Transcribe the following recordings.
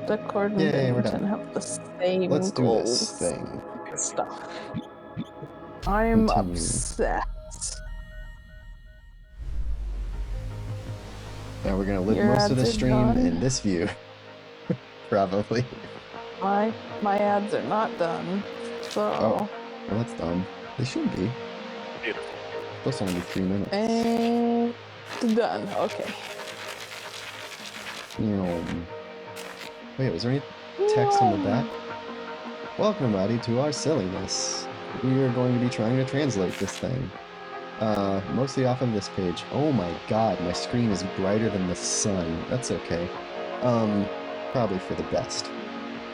Discord and Yay, we're Bington done. have the same Let's do goals. this thing. Stuff. I'm Continue. upset. Now we're gonna live Your most of the ads are stream done? in this view. Probably. My ads are not done, so... Oh, well that's done. They should be. Beautiful. Supposed to only be 3 minutes. And... done, okay. Wait, was there any text on the back? Welcome, everybody, to our silliness. We are going to be trying to translate this thing. Mostly off of this page. Oh my god, my screen is brighter than the sun. That's okay. Probably for the best.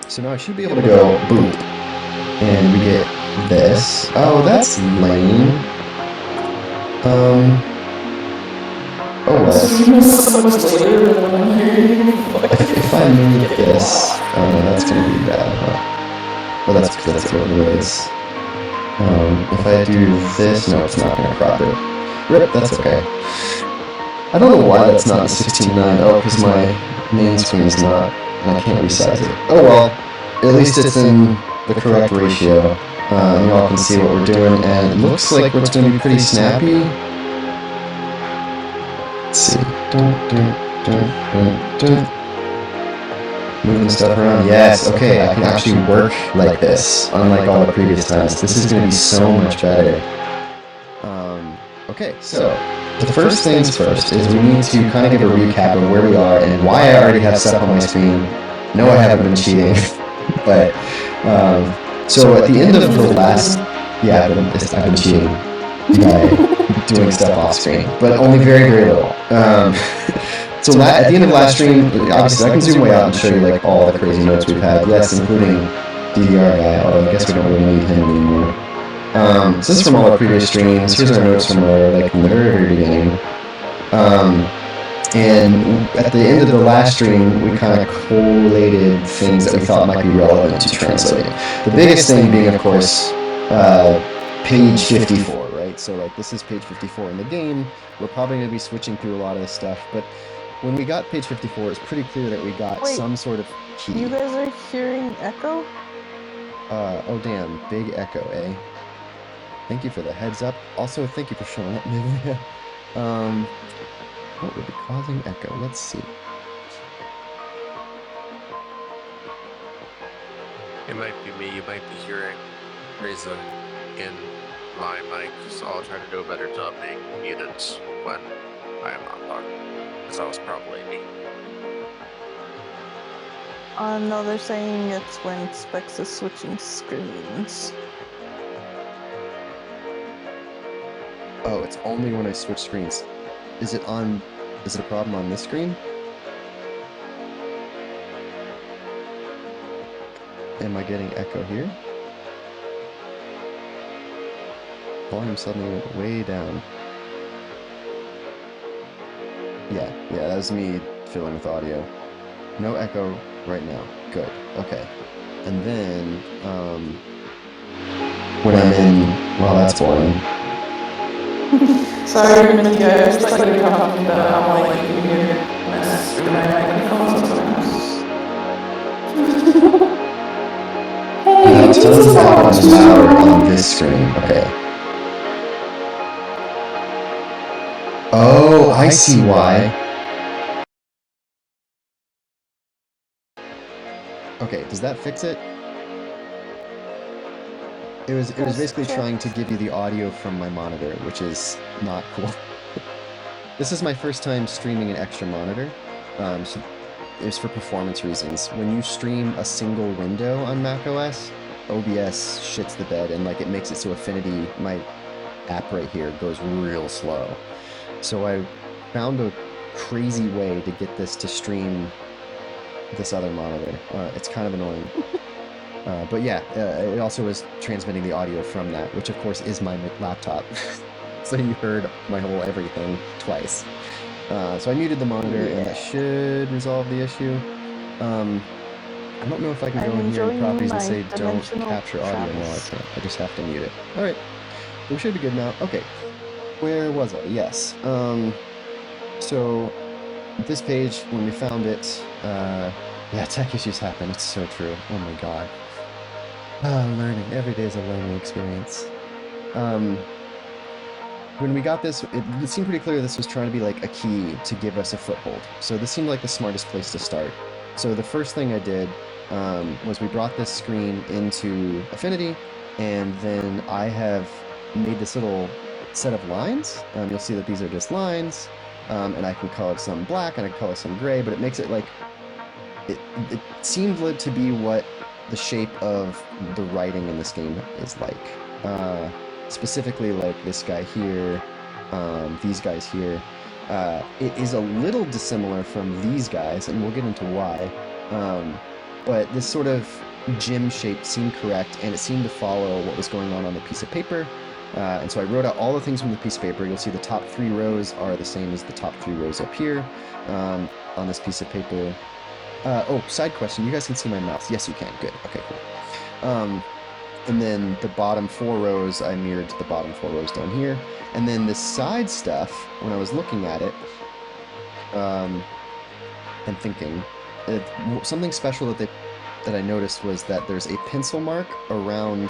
So now I should be able to go boop. And we get this. Oh, that's lame. Oh well. If I move this, that's gonna be bad, huh? Well, that's what it is. If I do this, no, it's not gonna crop it. Rip, that's okay. I don't know why that's not 16:9. Oh, because my main screen is not, and I can't resize it. Oh well, at least it's in the correct ratio. You all can see what we're doing, and it looks like what's gonna be pretty snappy. Let's see. Moving stuff around. Yes, okay, I can actually work like this, unlike all the previous times. This is going to be so much better. Okay, so the first things first is we need to kind of give a recap of where we are and why I already have stuff on my screen. No, I haven't been cheating, but so at the end of the last, yeah, I've been cheating by doing stuff off screen, but only very, very little. So at the end of the last stream, obviously I can zoom way out and show you like all the crazy notes we've had. Yes, including DDR guy, although I guess we don't really need him anymore. So this is from all our previous streams. Here's our notes from the very, very beginning. And at the end of the last stream, we kind of collated things that we thought might be relevant to translating. The biggest thing being, of course, page 54, right? So like this is page 54 in the game. We're probably going to be switching through a lot of this stuff, but when we got page 54, it's pretty clear that we got some sort of key. You guys are hearing echo? Oh damn, big echo, eh? Thank you for the heads up. Also, thank you for showing up, Miglia. What would be causing echo? Let's see. It might be me. You might be hearing Reza in my mic, so I'll try to do a better job being muted when I am not talking. Because that was probably me. No, they're saying it's when Specs is switching screens. Oh, it's only when I switch screens. Is it a problem on this screen? Am I getting echo here? Volume suddenly went way down. Yeah, that was me filling with audio. No echo right now. Good. Okay. And then, when I'm in, well, that's boring. Sorry, I just like talking about how like you hear mess through my microphone sometimes. Now it turns out it's louder on this screen. Okay. Oh, I see why. Okay, does that fix it? It was basically trying to give you the audio from my monitor, which is not cool. This is my first time streaming an extra monitor. So it's for performance reasons. When you stream a single window on macOS, OBS shits the bed and like it makes it so Affinity, my app right here, goes real slow. So I found a crazy way to get this to stream this other monitor. It's kind of annoying. But yeah, it also is transmitting the audio from that, which of course is my laptop. So you heard my whole everything twice. So I muted the monitor and that should resolve the issue. I don't know if I can go in here in properties and say don't capture audio. No, I can't. I just have to mute it. Alright. We should be good now. Okay. Where was I? Yes. So this page, when we found it, Yeah, tech issues happen. It's so true. Oh my god. Ah, learning. Every day is a learning experience. When we got this, it seemed pretty clear this was trying to be like a key to give us a foothold. So this seemed like the smartest place to start. So the first thing I did was we brought this screen into Affinity, and then I have made this little set of lines. You'll see that these are just lines, and I can color some black and I can color some gray, but it makes it like it seemed to be what the shape of the writing in this game is like. Specifically like this guy here, these guys here. It is a little dissimilar from these guys, and we'll get into why. But this sort of gym shape seemed correct, and it seemed to follow what was going on the piece of paper. And so I wrote out all the things from the piece of paper. You'll see the top 3 rows are the same as the top 3 rows up here on this piece of paper. Oh, side question. You guys can see my mouse. Yes, you can. Good. Okay, cool. And then the bottom 4 rows, I mirrored to the bottom 4 rows down here. And then the side stuff, when I was looking at it, and thinking, something special that I noticed was that there's a pencil mark around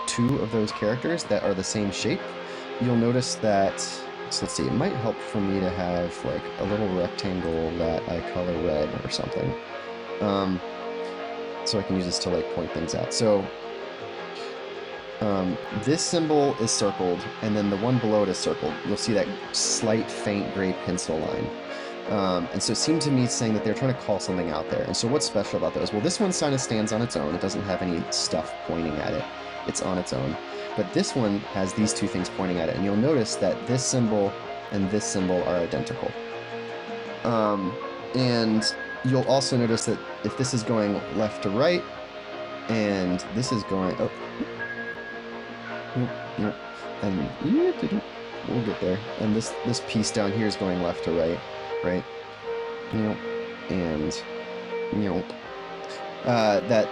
2 of those characters that are the same shape. You'll notice that, so let's see, it might help for me to have like a little rectangle that I color red or something. So I can use this to like point things out. So this symbol is circled, and then the one below it is circled. You'll see that slight faint gray pencil line. And so it seemed to me saying that they're trying to call something out there. And so what's special about those? Well, this one kind of stands on its own. It doesn't have any stuff pointing at it. It's on its own. But this one has these 2 things pointing at it. And you'll notice that this symbol and this symbol are identical. And you'll also notice that if this is going left to right, and this is going... Oh. And we'll get there. And this piece down here is going left to right. Right? And that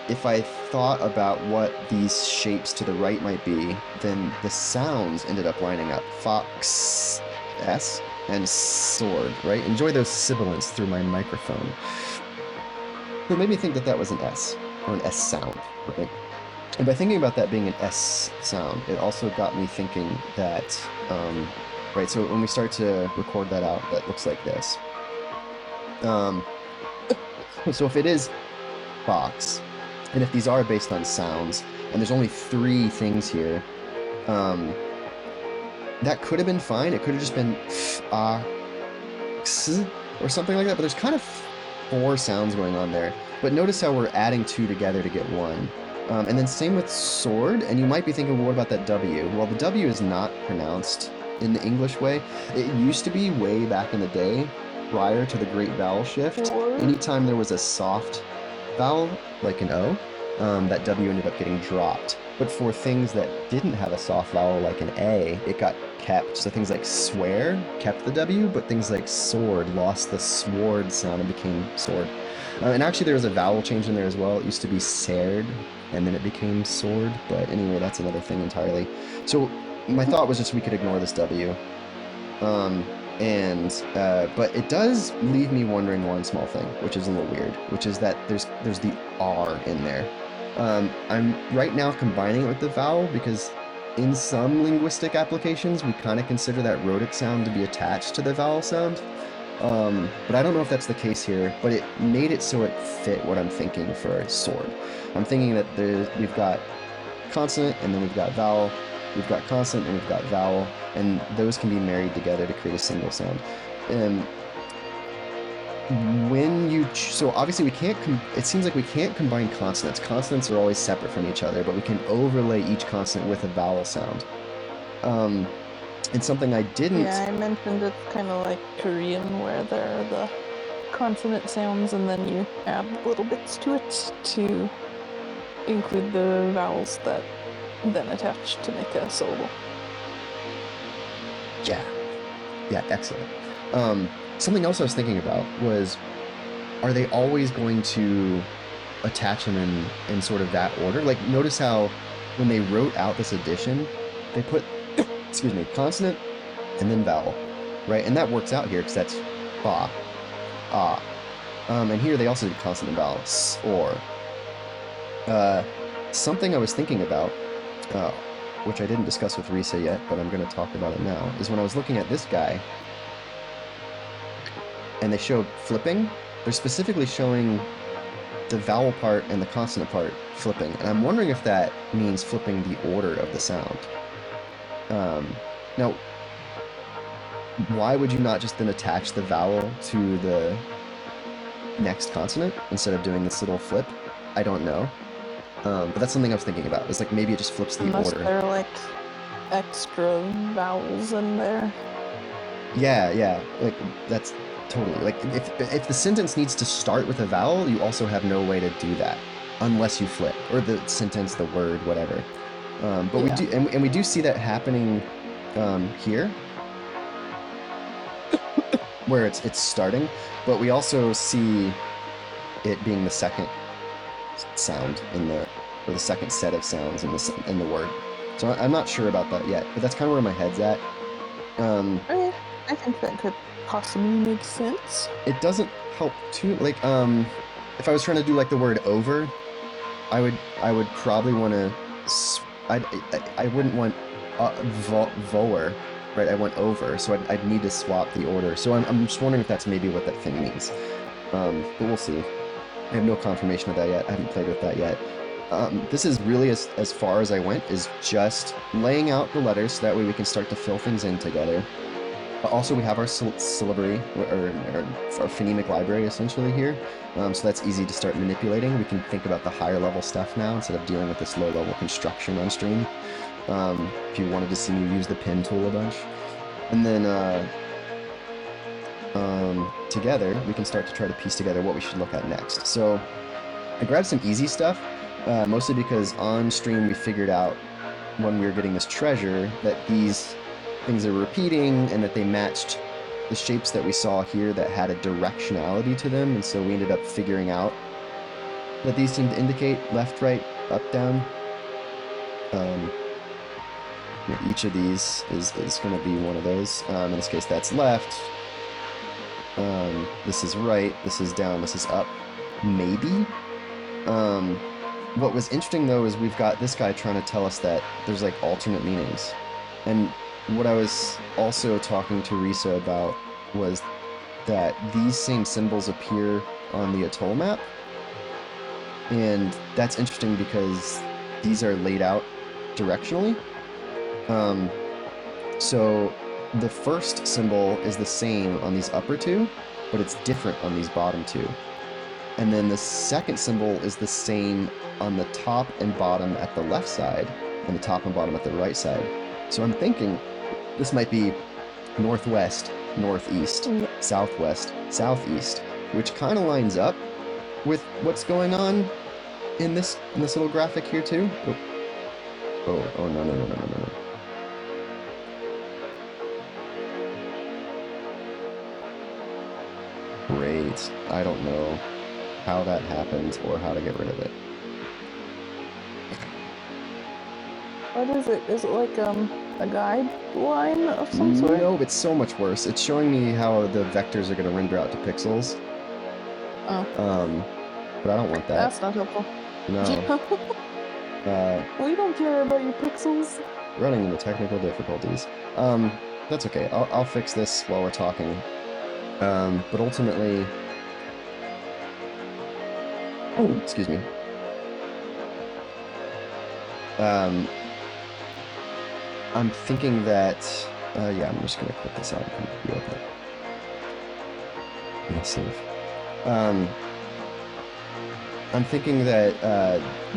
if I thought about what these shapes to the right might be, then the sounds ended up lining up. Fox S and sword, right? Enjoy those sibilants through my microphone. So it made me think that that was an S, or an S sound, right? And by thinking about that being an S sound, it also got me thinking that right, so when we start to record that out, that looks like this. So if it is Fox, and if these are based on sounds, and there's only 3 things here, that could have been fine. It could have just been Fox or something like that, but there's kind of 4 sounds going on there. But notice how we're adding 2 together to get 1. And then same with sword, and you might be thinking, well, what about that W? Well, the W is not pronounced in the English way. It used to be way back in the day, prior to the Great Vowel Shift. Anytime there was a soft vowel, like an O, that W ended up getting dropped. But for things that didn't have a soft vowel, like an A, it got kept. So things like swear kept the W, but things like sword lost the sword sound and became sword. And actually there was a vowel change in there as well. It used to be sared, and then it became sword. But anyway, that's another thing entirely. So my thought was just we could ignore this W. But it does leave me wondering one small thing, which is a little weird, which is that there's the R in there. I'm right now combining it with the vowel because in some linguistic applications, we kind of consider that rhotic sound to be attached to the vowel sound. But I don't know if that's the case here, but it made it so it fit what I'm thinking for sword. I'm thinking that we've got consonant and then we've got vowel, we've got consonant and we've got vowel, and those can be married together to create a single sound. So obviously we can't, it seems like we can't combine consonants. Consonants are always separate from each other, but we can overlay each consonant with a vowel sound. And something I didn't... Yeah, I mentioned it's kind of like Korean, where there are the consonant sounds and then you add little bits to it to include the vowels that then attach to make a syllable. Yeah, excellent. Something else I was thinking about was, are they always going to attach them in sort of that order? Like, notice how when they wrote out this addition, they put, consonant and then vowel, right? And that works out here because that's fa. ah. And here they also did consonant vowels, or. Something I was thinking about, which I didn't discuss with Risa yet, but I'm going to talk about it now, is when I was looking at this guy, and they showed flipping, they're specifically showing the vowel part and the consonant part flipping, and I'm wondering if that means flipping the order of the sound. Now, why would you not just then attach the vowel to the next consonant instead of doing this little flip? I don't know. But that's something I was thinking about. It's like maybe it just flips the Unless order. there are like extra vowels in there. Yeah. Like that's totally like if the sentence needs to start with a vowel, you also have no way to do that unless you flip, or the sentence, the word, whatever. But we do, and we do see that happening here, where it's starting. But we also see it being the second sound or the second set of sounds in the word. So I'm not sure about that yet, but that's kind of where my head's at. I think that could possibly make sense. It doesn't help too, like, if I was trying to do like the word over, I would probably want to, I wouldn't want voer, right? I want over, so I'd need to swap the order. So I'm just wondering if that's maybe what that thing means. But we'll see. I have no confirmation of that yet. I haven't played with that yet. This is really as far as I went, is just laying out the letters so that way we can start to fill things in together. Also, we have our syllabary, or our phonemic library essentially here, so that's easy to start manipulating. We can think about the higher level stuff now instead of dealing with this low level construction on stream. If you wanted to see me use the pen tool a bunch. And then together, we can start to try to piece together what we should look at next. So I grabbed some easy stuff, mostly because on stream we figured out when we were getting this treasure that these things are repeating and that they matched the shapes that we saw here that had a directionality to them, and so we ended up figuring out that these seem to indicate left, right, up, down. Each of these is going to be one of those. In this case, that's left. This is right, this is down, this is up, maybe. What was interesting though is we've got this guy trying to tell us that there's like alternate meanings. And what I was also talking to Risa about was that these same symbols appear on the atoll map. And that's interesting because these are laid out directionally. So the first symbol is the same on these upper two, but it's different on these bottom two. And then the second symbol is the same on the top and bottom at the left side, and the top and bottom at the right side. So I'm thinking this might be northwest, northeast, southwest, southeast, which kind of lines up with what's going on in this little graphic here too. Oh no. Great. I don't know how that happens or how to get rid of it. What is it? Is it like a guideline of some sort? No, it's so much worse. It's showing me how the vectors are going to render out to pixels. Oh. But I don't want that. That's not helpful. No. We don't care about your pixels. Running into technical difficulties. That's okay. I'll fix this while we're talking. But ultimately... Oh, excuse me. I'm thinking that... yeah, I'm just going to quit this out and deal with it. Let's save. I'm thinking that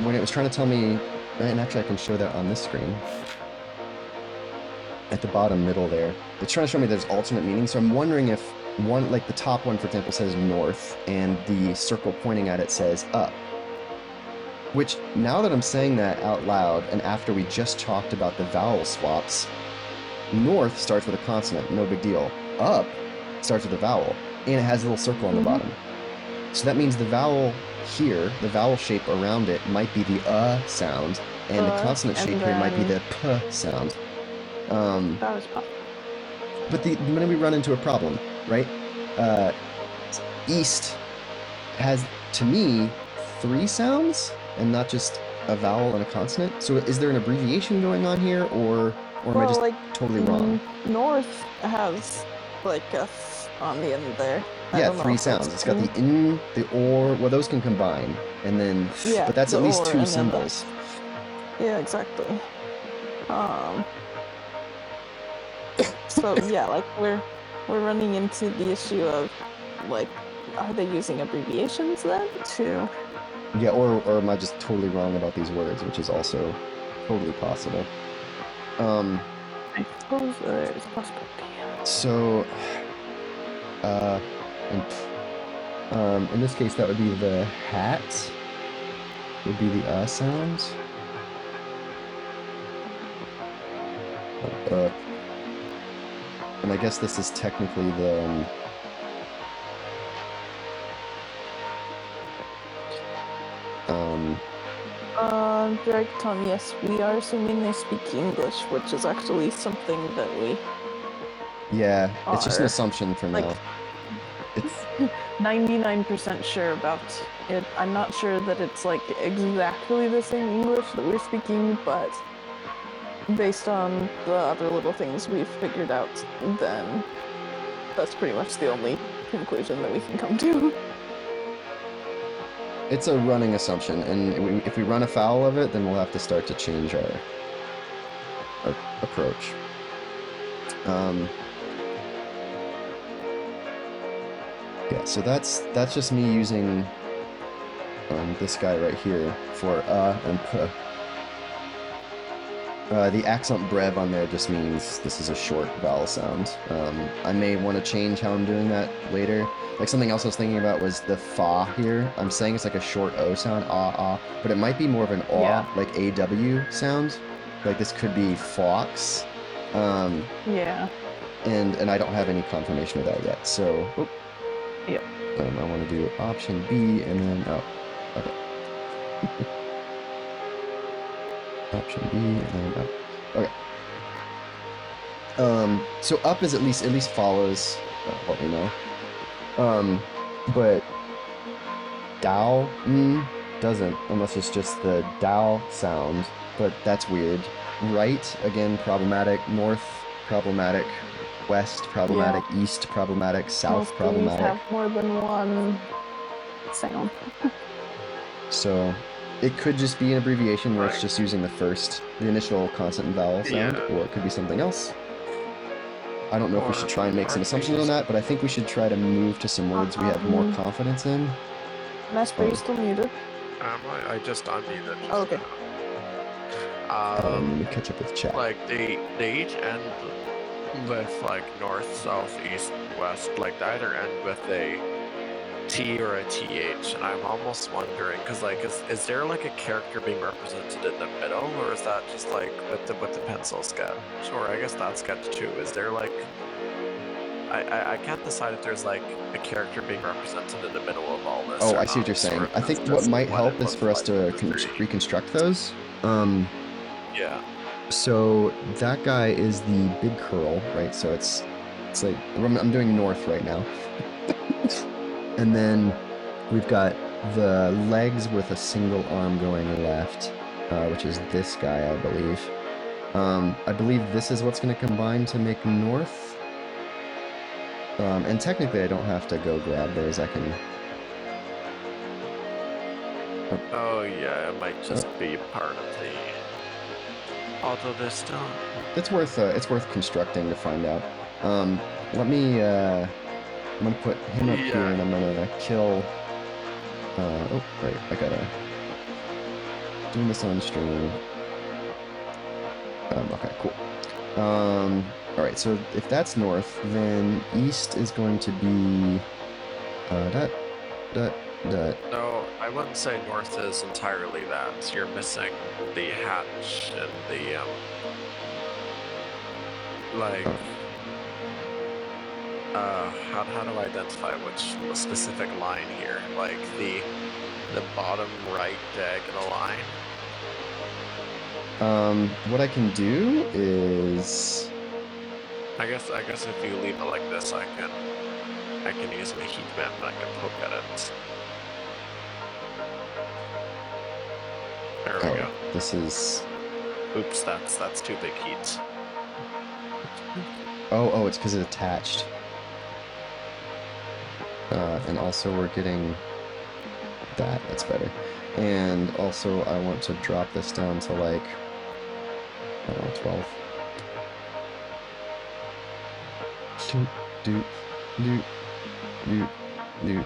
when it was trying to tell me... And actually I can show that on this screen. At the bottom middle there. It's trying to show me there's alternate meanings, so I'm wondering if one, like the top one, for example, says north, and the circle pointing at it says up. Which, now that I'm saying that out loud, and after we just talked about the vowel swaps, north starts with a consonant, no big deal. Up starts with a vowel, and it has a little circle on the bottom. So that means the vowel here, the vowel shape around it, might be the sound, and the consonant shape here might be the p sound. That was possible. But then we run into a problem, right? East has, to me, 3 sounds and not just a vowel and a consonant. So is there an abbreviation going on here, or am I just totally wrong? North has like a th on the end there. Yeah, 3 sounds. It's got the in, the or. Well, those can combine, and then yeah, but that's at least 2 and symbols. Yeah, exactly. So yeah, like we're running into the issue of like, are they using abbreviations then to? Yeah, or am I just totally wrong about these words, which is also totally possible. I suppose there's a possibility. So, in this case, that would be the hat. Would be the sound. And I guess this is technically the Dragton, yes, we are assuming they speak English, which is actually something that we. Yeah, it's just an assumption for now. It's 99% sure about it. I'm not sure that it's like exactly the same English that we're speaking, but based on the other little things we've figured out, then that's pretty much the only conclusion that we can come to. It's a running assumption, and if we run afoul of it, then we'll have to start to change our approach. Yeah, so that's just me using this guy right here for and p. The accent brev on there just means this is a short vowel sound. I may want to change how I'm doing that later. Like something else I was thinking about was the fa here. I'm saying it's like a short O sound, but it might be more of an aw, like AW sound. Like this could be fox. Yeah. And I don't have any confirmation of that yet, so... Oh. Yep. I want to do option B, and then... Oh, okay. Option B, and then up. Okay. So up is at least follows what we know. But Dao doesn't, unless it's just the Dao sound, but that's weird. Right, again, problematic. North, problematic. West, problematic. Yeah. East, problematic. South, most problematic. Have more than one sound. So it could just be an abbreviation where it's just using the initial consonant and vowel sound, or it could be something else. I don't know if we should try and make some assumptions on that, but I think we should try to move to some words we have more confidence in. Nesper, you still muted? I just unmuted. Oh, okay. Let me catch up with chat. Like they each end with like north, south, east, west. Like they either end with a T or a TH, and I'm almost wondering, because like, is there like a character being represented in the middle, or is that just like with the pencil sketch? Or I guess that sketch too. Is there like, I can't decide if there's like a character being represented in the middle of all this. Oh, I see what you're saying. I think what might help is for us to reconstruct those. Yeah. So that guy is the big curl, right? So it's like I'm doing north right now. And then we've got the legs with a single arm going left, which is this guy, I believe. I believe this is what's going to combine to make north. And technically I don't have to go grab those, I can... Oh yeah, it might just be part of the... Although there's still... It's worth constructing to find out. Let me, I'm gonna put him up here, and I'm gonna kill... oh, wait, I gotta... Doing this on stream. Okay, cool. Alright, so if that's north, then east is going to be... No, I wouldn't say north is entirely that. You're missing the hatch and the, like... how do I identify which specific line here? Like the bottom right diagonal line? What I can do is... I guess if you leave it like this, I can I can use my heat map and I can poke at it. There we go. This is... Oops, that's two big heats. Oh, it's because it's attached. And also we're getting that. That's better. And also I want to drop this down to like, I don't know, 12. Doot, doot, doot, doot, doot,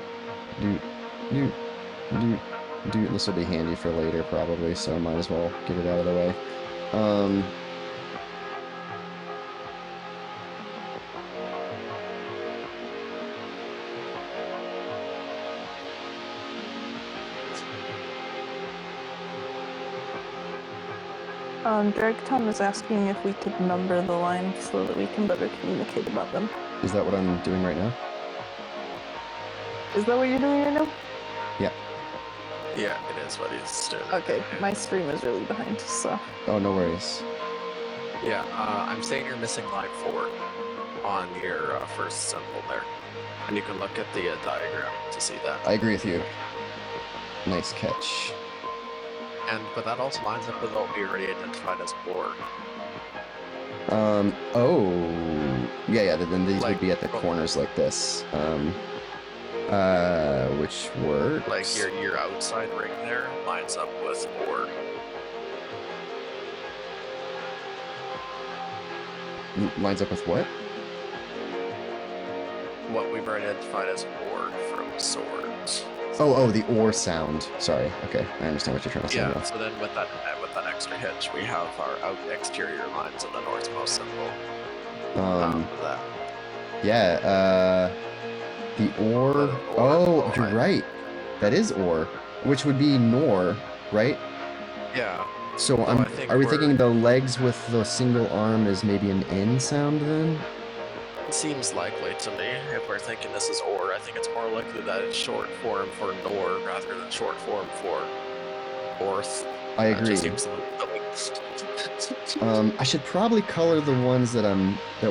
doot, doot, doot, doot. This will be handy for later probably, so I might as well get it out of the way. Dragton is asking if we could number the lines so that we can better communicate about them. Is that what I'm doing right now? Is that what you're doing right now? Yeah. Yeah, it is what he's doing. Okay, my stream is really behind, so... Oh, no worries. Yeah, I'm saying you're missing line 4 on your first symbol there. And you can look at the diagram to see that. I agree with you. Nice catch. But that also lines up with what we already identified as ore. Yeah, then these Like, would be at the corners like this. Which works. Like your outside ring there lines up with ore. Lines up with what? What we've already identified as ore from swords. Oh, the ore sound. Sorry. Okay, I understand what you're trying to say Yeah, now. so then with that extra hitch, we have our exterior lines in the northmost symbol. That. Yeah, the ore... Oh, you're right. That is ore, which would be nor, right? Yeah. So are we thinking the legs with the single arm is maybe an N sound then? It seems likely to me. If we're thinking this is ore, I think it's more likely that it's short form for nor rather than short form for orth. I agree. Just seems the least. I should probably color the ones that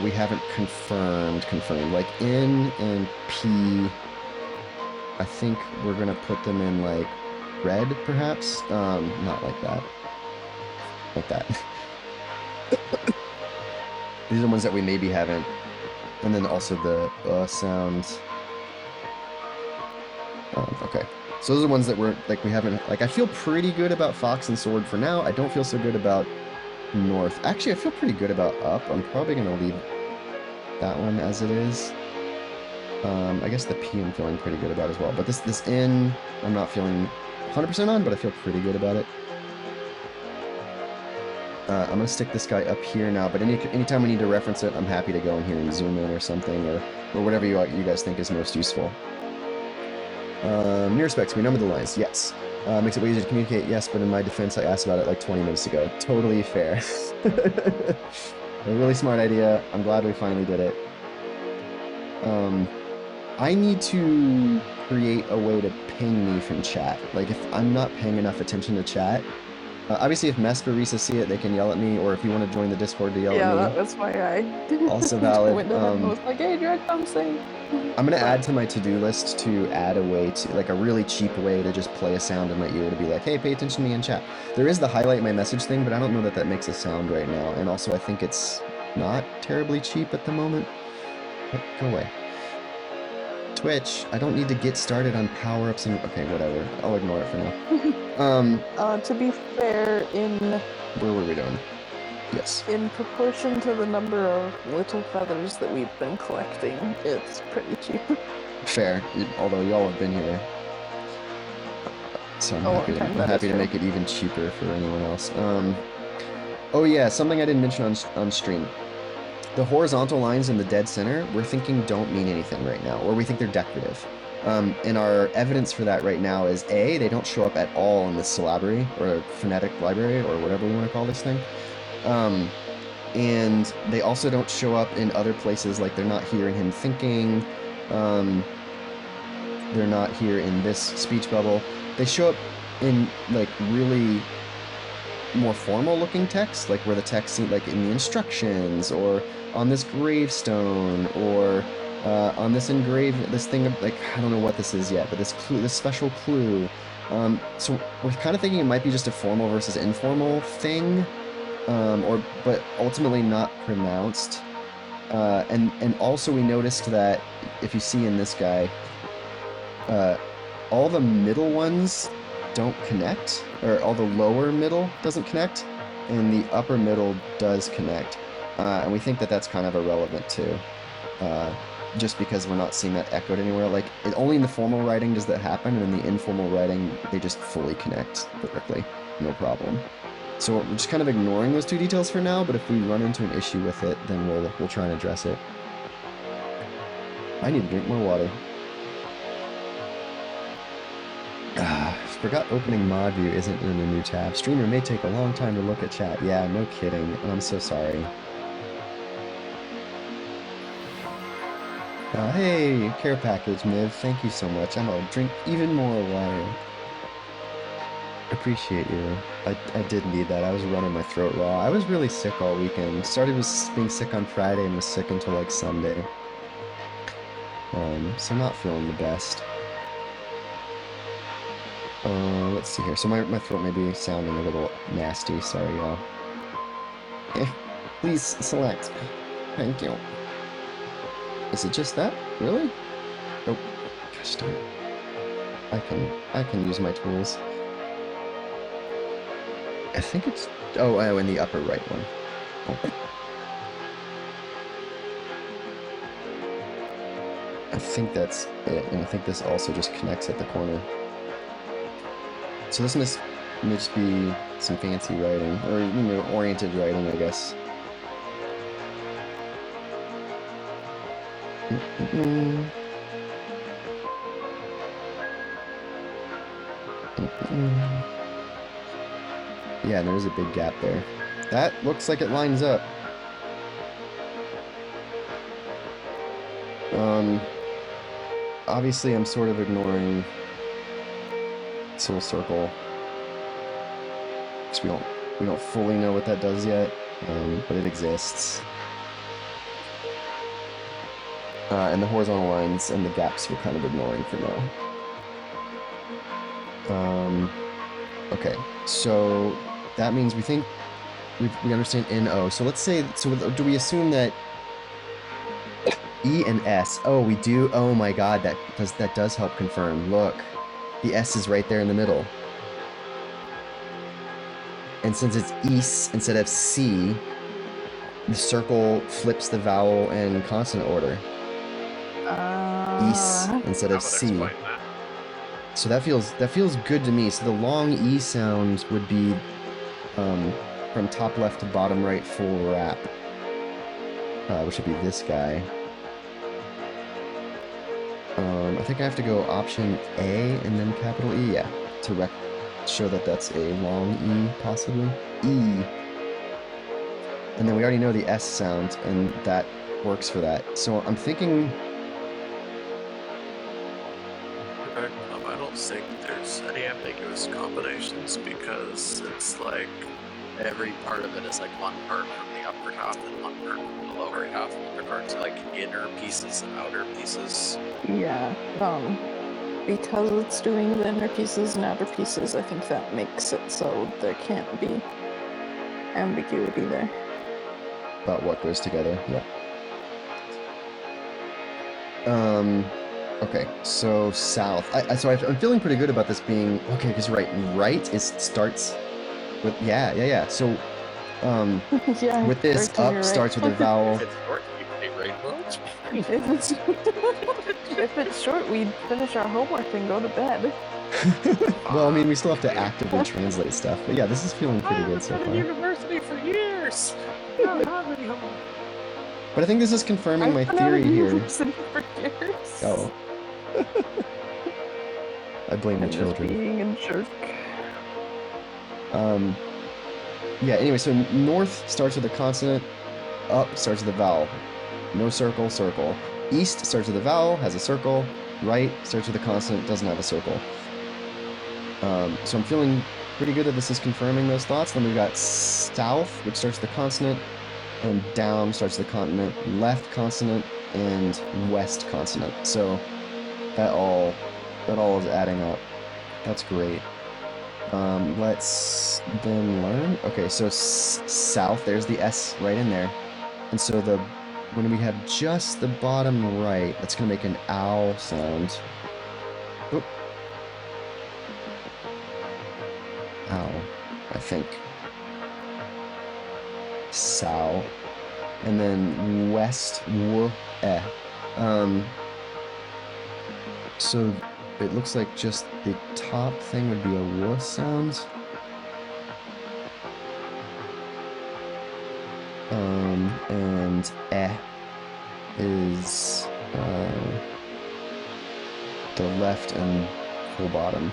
we haven't confirmed. Like N and P. I think we're gonna put them in like red, perhaps. Not like that. Like that. These are the ones that we maybe haven't. And then also the sounds. Okay. So those are the ones that we're like we haven't like. I feel pretty good about Fox and Sword for now. I don't feel so good about North. Actually, I feel pretty good about Up. I'm probably gonna leave that one as it is. I guess the P I'm feeling pretty good about as well. But this N I'm not feeling 100% on, but I feel pretty good about it. I'm gonna stick this guy up here now. But anytime we need to reference it, I'm happy to go in here and zoom in or something, or whatever you guys think is most useful. Near specs, we number the lines, yes. Makes it way easier to communicate, yes, but in my defense, I asked about it like 20 minutes ago. Totally fair. A really smart idea. I'm glad we finally did it. I need to create a way to ping me from chat. Like, if I'm not paying enough attention to chat, obviously if Mesperisa see it, they can yell at me, or if you want to join the Discord to yell at me. Yeah, that was why I Also valid. I was like, hey, Drag, I'm saying. I'm gonna add to my to-do list to add a way to, like a really cheap way to just play a sound in my ear to be like, hey, pay attention to me in chat. There is the highlight my message thing, but I don't know that makes a sound right now. And also I think it's not terribly cheap at the moment. But go away. Twitch, I don't need to get started on power-ups and... Okay, whatever. I'll ignore it for now. To be fair, Where were we doing? Yes. In proportion to the number of little feathers that we've been collecting, it's pretty cheap. Fair, although y'all have been here. So I'm happy to make it even cheaper for anyone else. Oh yeah, something I didn't mention on stream. The horizontal lines in the dead center, we're thinking don't mean anything right now, or we think they're decorative. And our evidence for that right now is A, they don't show up at all in the syllabary, or phonetic library, or whatever we want to call this thing. And they also don't show up in other places, like they're not here in him thinking, they're not here in this speech bubble. They show up in like really more formal looking text, like where the text seems like in the instructions, or on this gravestone, or on this this thing of, like, I don't know what this is yet, but this special clue. So we're kind of thinking it might be just a formal versus informal thing, but ultimately not pronounced. And also we noticed that if you see in this guy, all the middle ones don't connect, or all the lower middle doesn't connect, and the upper middle does connect. And we think that that's kind of irrelevant too, just because we're not seeing that echoed anywhere. Like, only in the formal writing does that happen, and in the informal writing, they just fully connect perfectly, no problem. So we're just kind of ignoring those two details for now, but if we run into an issue with it, then we'll try and address it. I need to drink more water. Forgot opening mod view isn't in the new tab. Streamer may take a long time to look at chat. Yeah, no kidding. I'm so sorry. Hey, care package, Miv. Thank you so much. I'm gonna drink even more water. Appreciate you. I did need that. I was running my throat raw. I was really sick all weekend. Started with being sick on Friday and was sick until like Sunday. So not feeling the best. Let's see here. So my throat may be sounding a little nasty. Sorry, y'all. Please select. Thank you. Is it just that? Really? Oh, gosh darn it. I can use my tools. I think it's... Oh, in the upper right one. Oh. I think that's it, and I think this also just connects at the corner. So this may just be some fancy writing, or, you know, oriented writing, I guess. Yeah, there's a big gap there. That looks like it lines up. Obviously I'm sort of ignoring this little circle, because we don't fully know what that does yet, but it exists. And the horizontal lines and the gaps we're kind of ignoring for now. Okay, so that means we think we understand N-O. So let's say, so do we assume that E and S? Oh, we do. Oh my God, that does help confirm. Look, the S is right there in the middle. And since it's east instead of C, the circle flips the vowel and consonant order. East instead of C. So that feels good to me. So the long E sound would be from top left to bottom right full wrap, which would be this guy. I think I have to go option A and then capital E, yeah, to show that that's a long E, possibly. E. And then we already know the S sound, and that works for that. So I'm thinking... I don't think there's any ambiguous combinations, because it's like every part of it is like one part from the upper half and one part from the lower half, with regard to like inner pieces and outer pieces. Yeah, because it's doing the inner pieces and outer pieces, I think that makes it so there can't be ambiguity there. About what goes together, yeah. Okay, so south. So I'm feeling pretty good about this being okay, because right starts with yeah. So yeah, with this up starts with a vowel. If it's short, we'd finish our homework and go to bed. Well, I mean, we still have to actively translate stuff, but yeah, this is feeling pretty good so far. I've been in university for years. But I think this is confirming my theory here. For years. Oh. I blame the children. Being a jerk. Yeah, anyway, so north starts with a consonant, up starts with a vowel. No circle, circle. East starts with a vowel, has a circle. Right starts with a consonant, doesn't have a circle. So I'm feeling pretty good that this is confirming those thoughts. Then we've got south, which starts with a consonant, and down starts with a consonant. Left consonant and west consonant. So that all is adding up. That's great. Let's then learn. Okay, so south, there's the S right in there. And so when we have just the bottom right, that's going to make an ow sound. Oop. Ow, I think. Sow. And then west, w, eh. So it looks like just the top thing would be a w sound. And eh is the left and full bottom.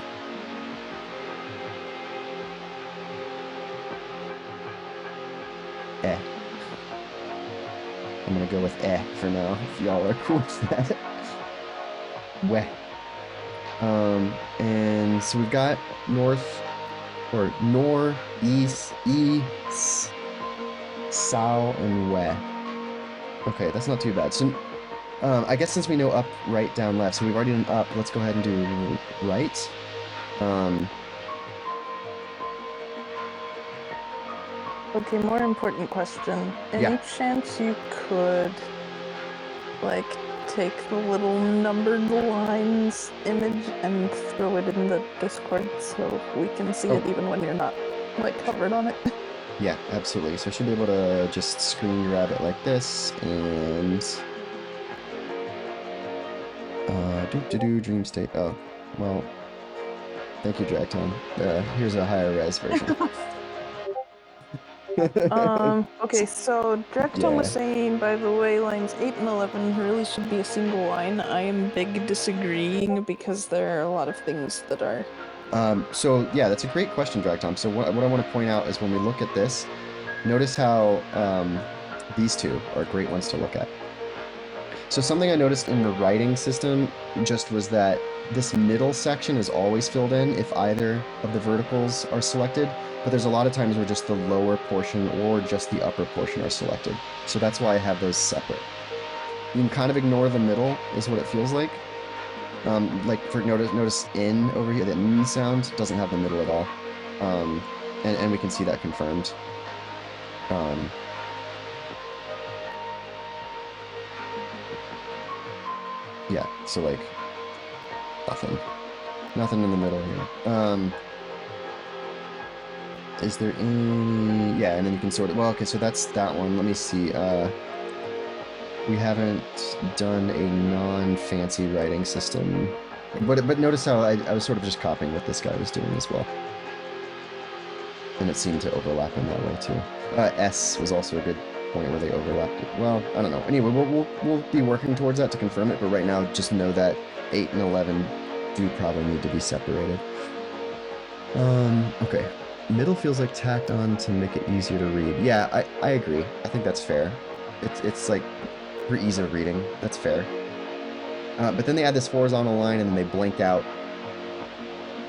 Eh. I'm gonna go with eh for now, if y'all are cool with that. Weh. And so we've got north, or nor, east, sow, and weh. Okay, that's not too bad. So, I guess since we know up, right, down, left, so we've already done up, let's go ahead and do right. Okay, more important question. Any chance you could, like, take the little numbered lines image and throw it in the Discord so we can see it even when you're not, like, covered on it? Yeah, absolutely. So I should be able to just screen grab it like this, and... Dream State. Oh, well, thank you, Dragtime. Here's a higher res version. Okay, so Dracton was saying, by the way, lines 8 and 11 really should be a single line. I am big disagreeing because there are a lot of things that are... So yeah, that's a great question, Dragtom. So what I want to point out is when we look at this, notice how these two are great ones to look at. So something I noticed in the writing system just was that this middle section is always filled in if either of the verticals are selected, but there's a lot of times where just the lower portion or just the upper portion are selected. So that's why I have those separate. You can kind of ignore the middle, is what it feels like. Like for notice in over here, the n sound doesn't have the middle at all. And we can see that confirmed. Yeah, so like nothing in the middle here. Is there any? Yeah, and then you can sort it. Well, okay, so that's that one. Let me see. We haven't done a non-fancy writing system, but notice how I was sort of just copying what this guy was doing as well, and it seemed to overlap in that way too. S was also a good point where they overlapped it. Well, I don't know. Anyway, we'll be working towards that to confirm it, but right now just know that 8 and 11 do probably need to be separated. Okay. Middle feels like tacked on to make it easier to read. Yeah, I agree. I think that's fair. It's like for ease of reading. That's fair. But then they add this horizontal line and then they blank out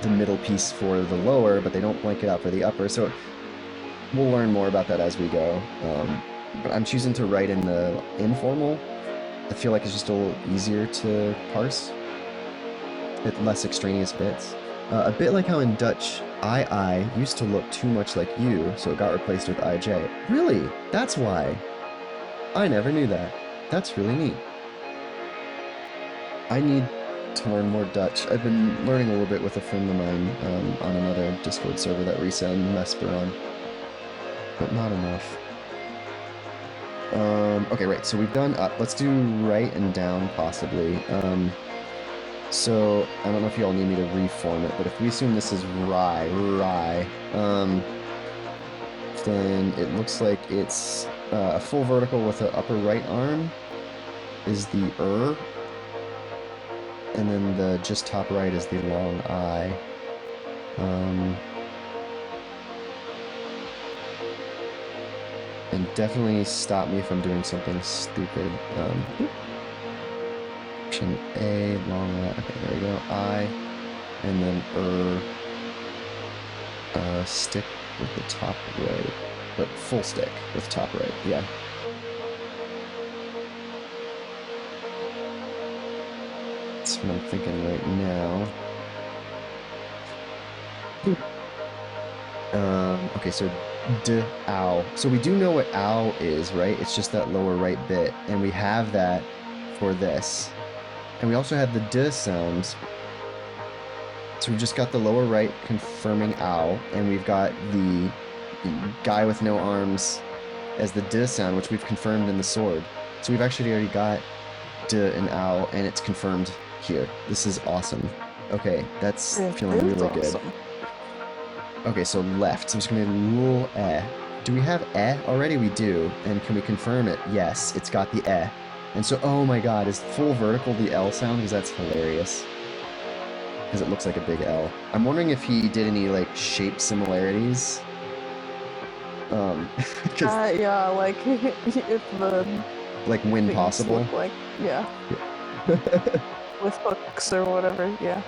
the middle piece for the lower, but they don't blank it out for the upper. So we'll learn more about that as we go. But I'm choosing to write in the informal. I feel like it's just a little easier to parse. With less extraneous bits. A bit like how in Dutch, I used to look too much like you, so it got replaced with IJ. Really? That's why. I never knew that. That's really neat. I need to learn more Dutch. I've been learning a little bit with a friend of mine on another Discord server that Risa and Mesper on, but not enough. Okay, right, so we've done up. Let's do right and down, possibly. So, I don't know if y'all need me to reform it, but if we assume this is rye, then it looks like it's a full vertical with an upper right arm is the and then the just top right is the long I. And definitely stop me if I'm doing something stupid. Option A, long I. Okay, there we go. I, and then stick with the top right, but full stick with top right. Yeah. That's what I'm thinking right now. Okay, so d, ow. So we do know what ow is, right? It's just that lower right bit, and we have that for this. And we also have the d sounds. So we've just got the lower right confirming ow, and we've got the guy with no arms as the d sound, which we've confirmed in the sword. So we've actually already got d and ow, and it's confirmed here. This is awesome. Okay, that's feeling really good. Okay, so left. So I'm just gonna rule eh. Do we have eh already? We do. And can we confirm it? Yes, it's got the eh. And so, oh my god, is full vertical the L sound? Because that's hilarious. Because it looks like a big L. I'm wondering if he did any, like, shape similarities. Yeah, like, if the... Like, when possible? Like, yeah. With hooks or whatever, yeah.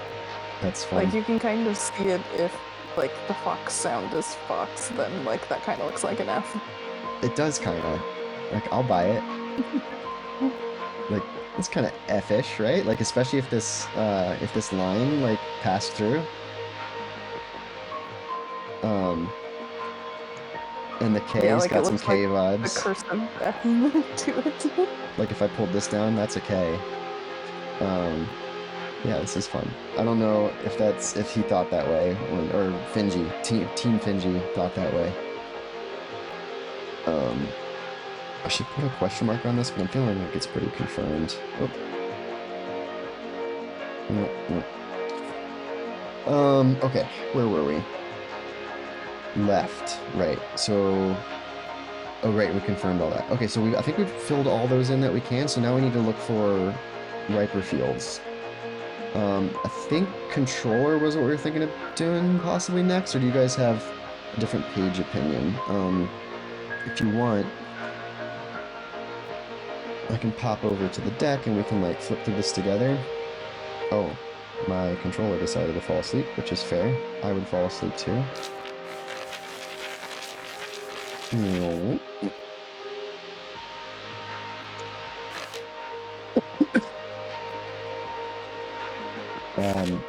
That's fun. Like, you can kind of see it if, like, the fox sound is fox, then, like, that kind of looks like an F. It does kind of. Like, I'll buy it. Like, it's kind of F-ish, right? Like, especially if this line, like, passed through. And the K's yeah, like got some K like vibes. the cursive F to it. Like, if I pulled this down, that's a K. Yeah, this is fun. I don't know if he thought that way, or Finji, Team Finji thought that way. I should put a question mark on this, but I'm feeling like it's pretty confirmed. Oh. Okay, where were we? Left, right. So, oh right, we confirmed all that. Okay, so I think we've filled all those in that we can. So now we need to look for riper fields. I think controller was what we were thinking of doing possibly next, or do you guys have a different page opinion? If you want, I can pop over to the deck and we can like flip through this together. Oh, my controller decided to fall asleep, which is fair. I would fall asleep too.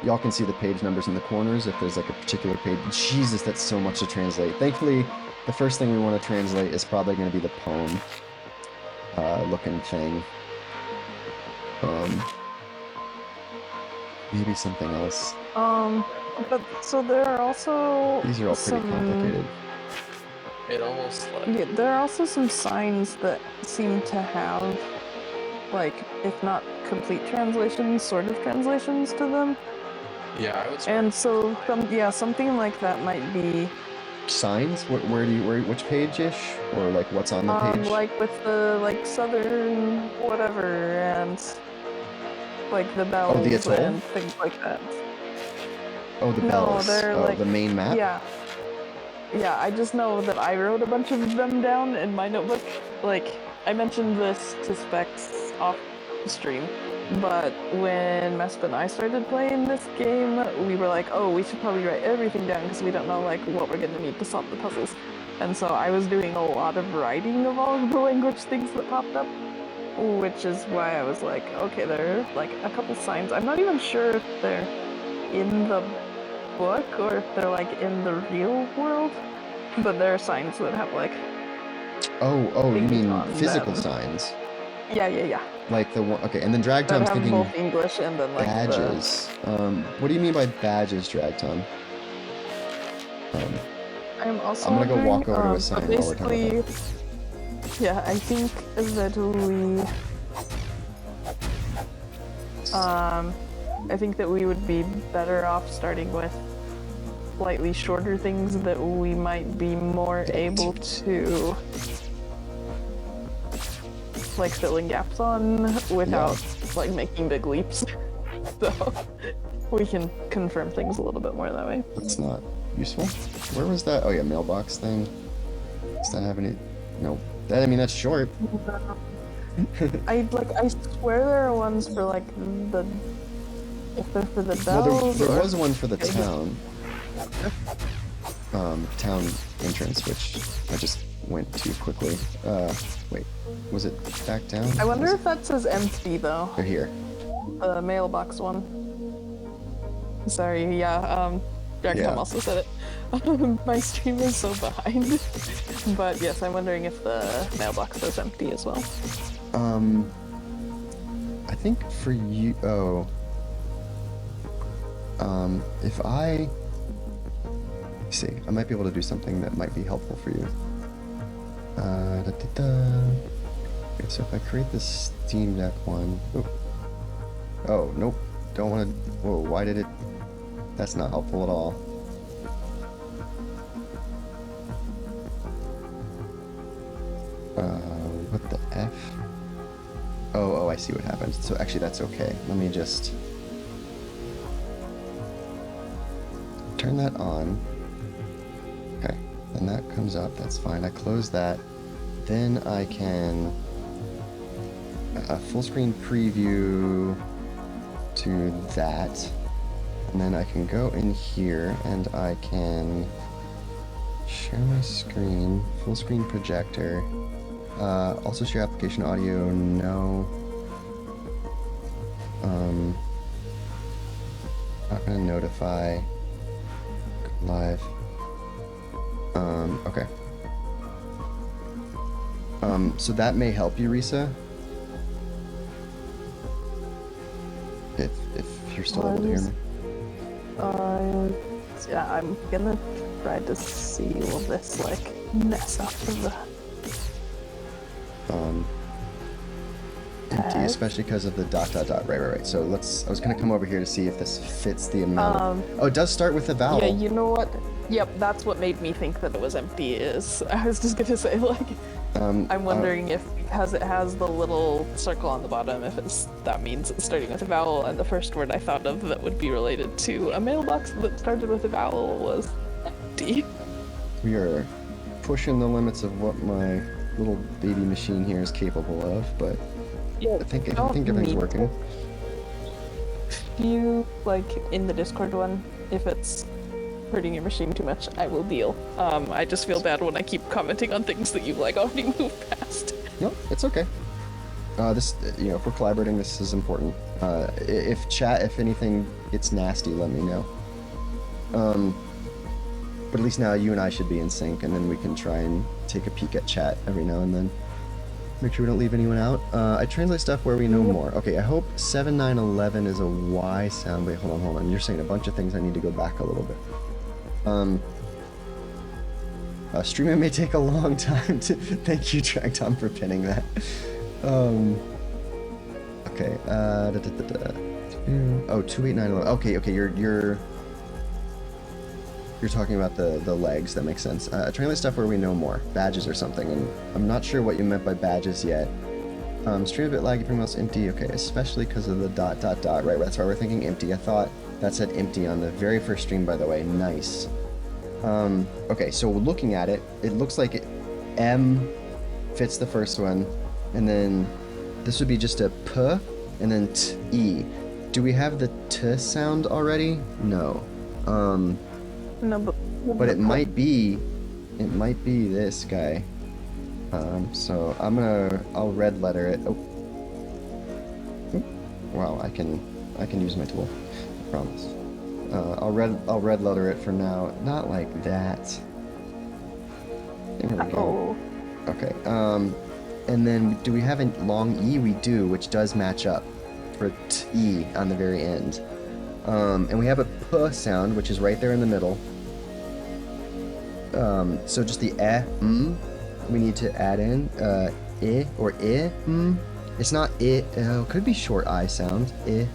Y'all can see the page numbers in the corners if there's like a particular page. Jesus, that's so much to translate. Thankfully, the first thing we want to translate is probably going to be the poem looking thing. Maybe something else. But so there are also These are all pretty complicated. It almost like... Yeah, there are also some signs that seem to have, like, if not complete translations, sort of translations to them. Yeah, I would say. And so, something like that might be... Signs? Which page-ish? Or, like, what's on the page? Like, with the, like, southern whatever, and, like, the bells the atoll? and things like that. Oh, the bells. They're, like, the main map? Yeah. Yeah, I just know that I wrote a bunch of them down in my notebook. Like, I mentioned this to Specs off the stream, but when Mesp and I started playing this game, we were like, oh, we should probably write everything down because we don't know, like, what we're gonna need to solve the puzzles. And so I was doing a lot of writing of all of the language things that popped up, which is why I was like, okay, there are, like, a couple signs. I'm not even sure if they're in the book or if they're like in the real world, but there are signs that have like oh you mean physical them. Signs? Yeah. Like the one, okay, and then Drag Tom's thinking both English and then like badges. What do you mean by badges, Drag Tom? I'm gonna go walk over to a sign while we're talking about that. Yeah, I think that we would be better off starting with slightly shorter things that we might be more able to like fill in gaps on without like making big leaps. So we can confirm things a little bit more that way. That's not useful. Where was that? Oh yeah, mailbox thing. Does that have any? Nope. That's short. I swear there are ones for like if they're for the bells. Well, there was one for the town. Town entrance, which I just went too quickly. Wait, was it back down? I wonder if that says empty though. They're here. the mailbox one. Sorry, yeah, Jack Tom also said it. My stream is so behind. But yes, I'm wondering if the mailbox is empty as well. I think for you, if I see, I might be able to do something that might be helpful for you. Okay, so if I create this Steam Deck one, oh nope, don't want to. Whoa, why did it? That's not helpful at all. What the F? Oh, I see what happened. So actually that's okay. Let me just turn that on. Okay, then that comes up, that's fine. I close that. Then I can full screen preview to that. And then I can go in here and I can share my screen, full screen projector. Also share application audio, no. Not gonna notify live. Okay. So that may help you, Risa. If you're still able to hear me. Yeah, I'm gonna try to see will this like mess up the empty, especially because of the ... Right. So I was gonna come over here to see if this fits the amount. Oh, it does start with a vowel. Yeah, you know what? Yep, that's what made me think that it was empty. I was just gonna say like, I'm wondering if because it has the little circle on the bottom, if that means it's starting with a vowel, and the first word I thought of that would be related to a mailbox that started with a vowel was empty. We are pushing the limits of what my little baby machine here is capable of, but yeah, I think everything's working. If you like in the Discord one, if it's hurting your machine too much, I will deal. I just feel bad when I keep commenting on things that you've like already moved past. No, it's okay. This, if we're collaborating, this is important. If anything gets nasty, let me know. But at least now you and I should be in sync, and then we can try and take a peek at chat every now and then. Make sure we don't leave anyone out. I translate stuff where we know more. Okay, I hope 7911 is a Y sound. Wait, hold on. You're saying a bunch of things. I need to go back a little bit. Streaming may take a long time to... Thank you, Track Tom, for pinning that. Okay, Oh, 28911. Okay, you're talking about the legs. That makes sense. Translate stuff where we know more. Badges or something, and I'm not sure what you meant by badges yet. Stream a bit laggy, pretty much empty. Okay, especially because of the ... Right, that's why we're thinking empty. I thought that said empty on the very first stream, by the way. Nice. Okay, so looking at it, it looks like M fits the first one, and then this would be just a P, and then T-E. Do we have the T sound already? No. No, but it might be this guy. So I'll red letter it. Oh. Wow, I can use my tool. I promise. I'll red letter it for now. Not like that. There we go. Okay. And then do we have a long E? We do, which does match up for T on the very end. And we have a P sound, which is right there in the middle. So just the we need to add in I or I. It's not I. Could be short I sound. I.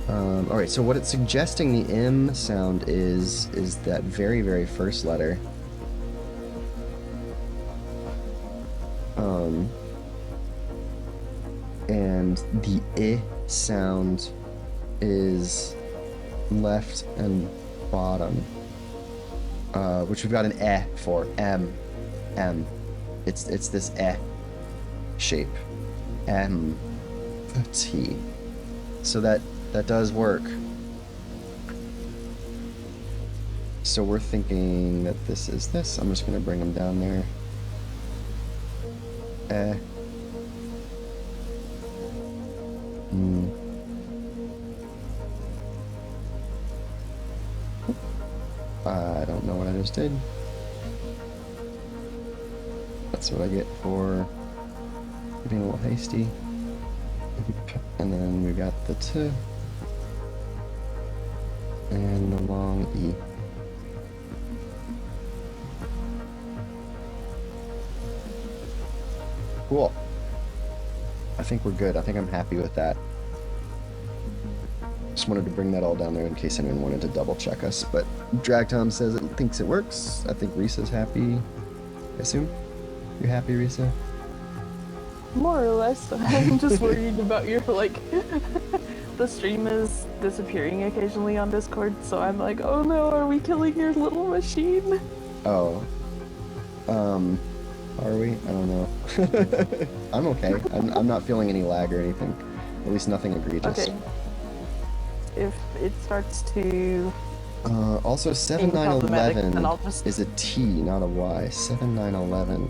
All right. So what it's suggesting the M sound is that very, very first letter. And the I sound is left and bottom, which we've got an E for. M. It's this E shape. M. T. So that does work. So we're thinking that this is this. I'm just gonna bring them down there. I don't know what I just did. That's what I get for being a little hasty. And then we got the T. And the long E. Cool. I think we're good. I think I'm happy with that. Just wanted to bring that all down there in case anyone wanted to double check us. But Drag Tom says it thinks it works. I think Risa's happy. I assume? You happy, Risa? More or less. I'm just worried about your, like, the stream is disappearing occasionally on Discord, so I'm like, oh no, are we killing your little machine? Oh. Are we? I don't know. I'm okay. I'm not feeling any lag or anything. At least nothing egregious. Okay. If it starts to... Also 7911 just... is a T, not a Y. 7911.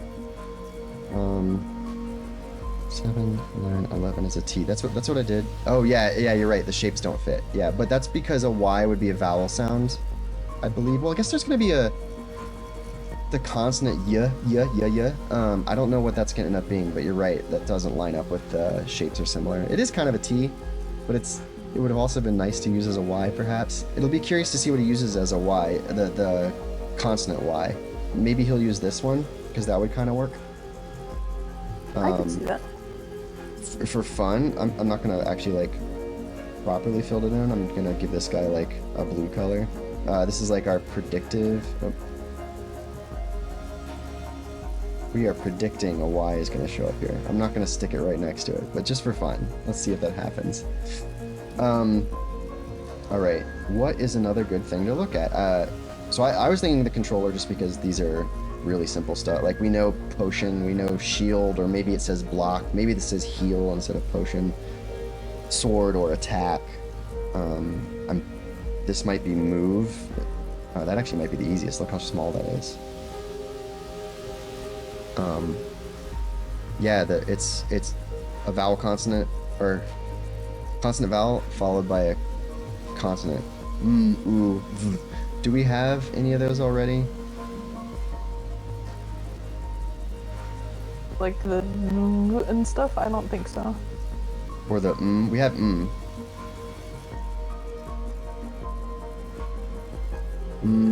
7911 is a T. That's what I did. Oh yeah, you're right. The shapes don't fit. Yeah, but that's because a Y would be a vowel sound, I believe. Well, I guess there's gonna be the consonant y. I don't know what that's gonna end up being, but you're right. That doesn't line up with the shapes are similar. It is kind of a T, but it would have also been nice to use as a Y, perhaps. It'll be curious to see what he uses as a Y, the consonant Y. Maybe he'll use this one, because that would kind of work. I can see that. For fun, I'm not going to actually, like, properly fill it in. I'm going to give this guy, like, a blue color. This is, like, our predictive... We are predicting a Y is going to show up here. I'm not going to stick it right next to it, but just for fun. Let's see if that happens. Alright, what is another good thing to look at? So I was thinking the controller just because these are really simple stuff. Like, we know potion, we know shield, or maybe it says block. Maybe this says heal instead of potion. Sword or attack. This might be move. That actually might be the easiest. Look how small that is. Yeah, it's a vowel consonant, or consonant vowel followed by a consonant. Ooh, v. Do we have any of those already? Like the and stuff? I don't think so. Or the we have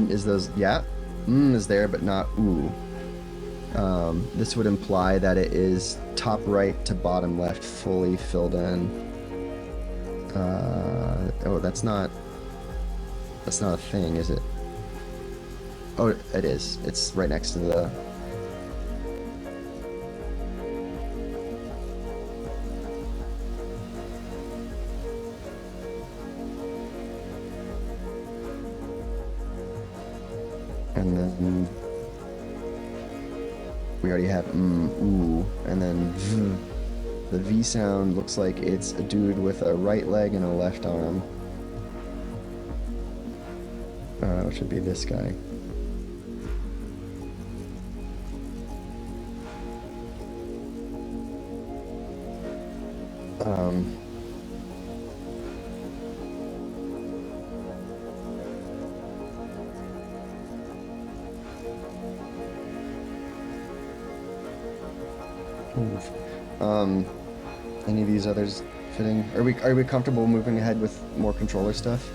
is those, yeah, is there, but not ooh. This would imply that it is top right to bottom left, fully filled in. Oh, that's not a thing, is it? Oh, it is. It's right next to the... And then... We already have ooh, and then v. The V sound looks like it's a dude with a right leg and a left arm. It should be this guy. Any of these others fitting? Are we comfortable moving ahead with more controller stuff?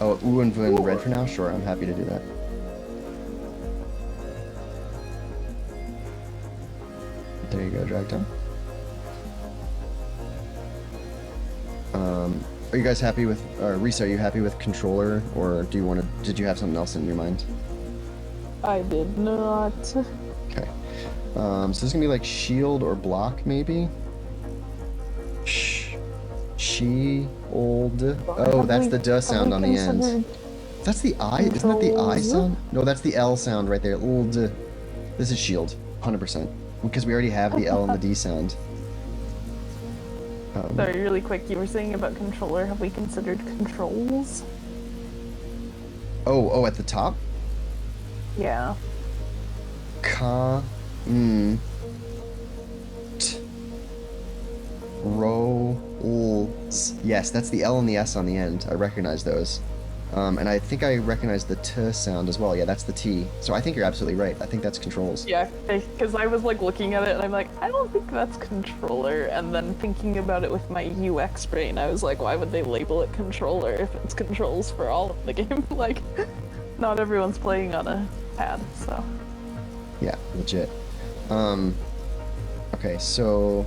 Oh, ooh and v in red for now? Sure, I'm happy to do that. There you go, drag time. Are you guys happy with, Risa, are you happy with controller, or do you want to, did you have something else in your mind? I did not. Okay. So this is gonna be like shield or block, maybe? She, old. Oh, that's the duh sound on the end. That's the I? Isn't that the I sound? No, that's the L sound right there. Old. This is shield, 100%. Because we already have the L and the D sound. Sorry, really quick, you were saying about controller. Have we considered controls? Oh, at the top? Yeah. Ka. T. Rolls. Yes, that's the L and the S on the end. I recognize those. And I think I recognize the T sound as well. Yeah, that's the T. So I think you're absolutely right. I think that's controls. Yeah, because I was like looking at it and I'm like, I don't think that's controller. And then thinking about it with my UX brain, I was like, why would they label it controller if it's controls for all of the game? Like, not everyone's playing on a pad, so. Yeah, legit. Okay, so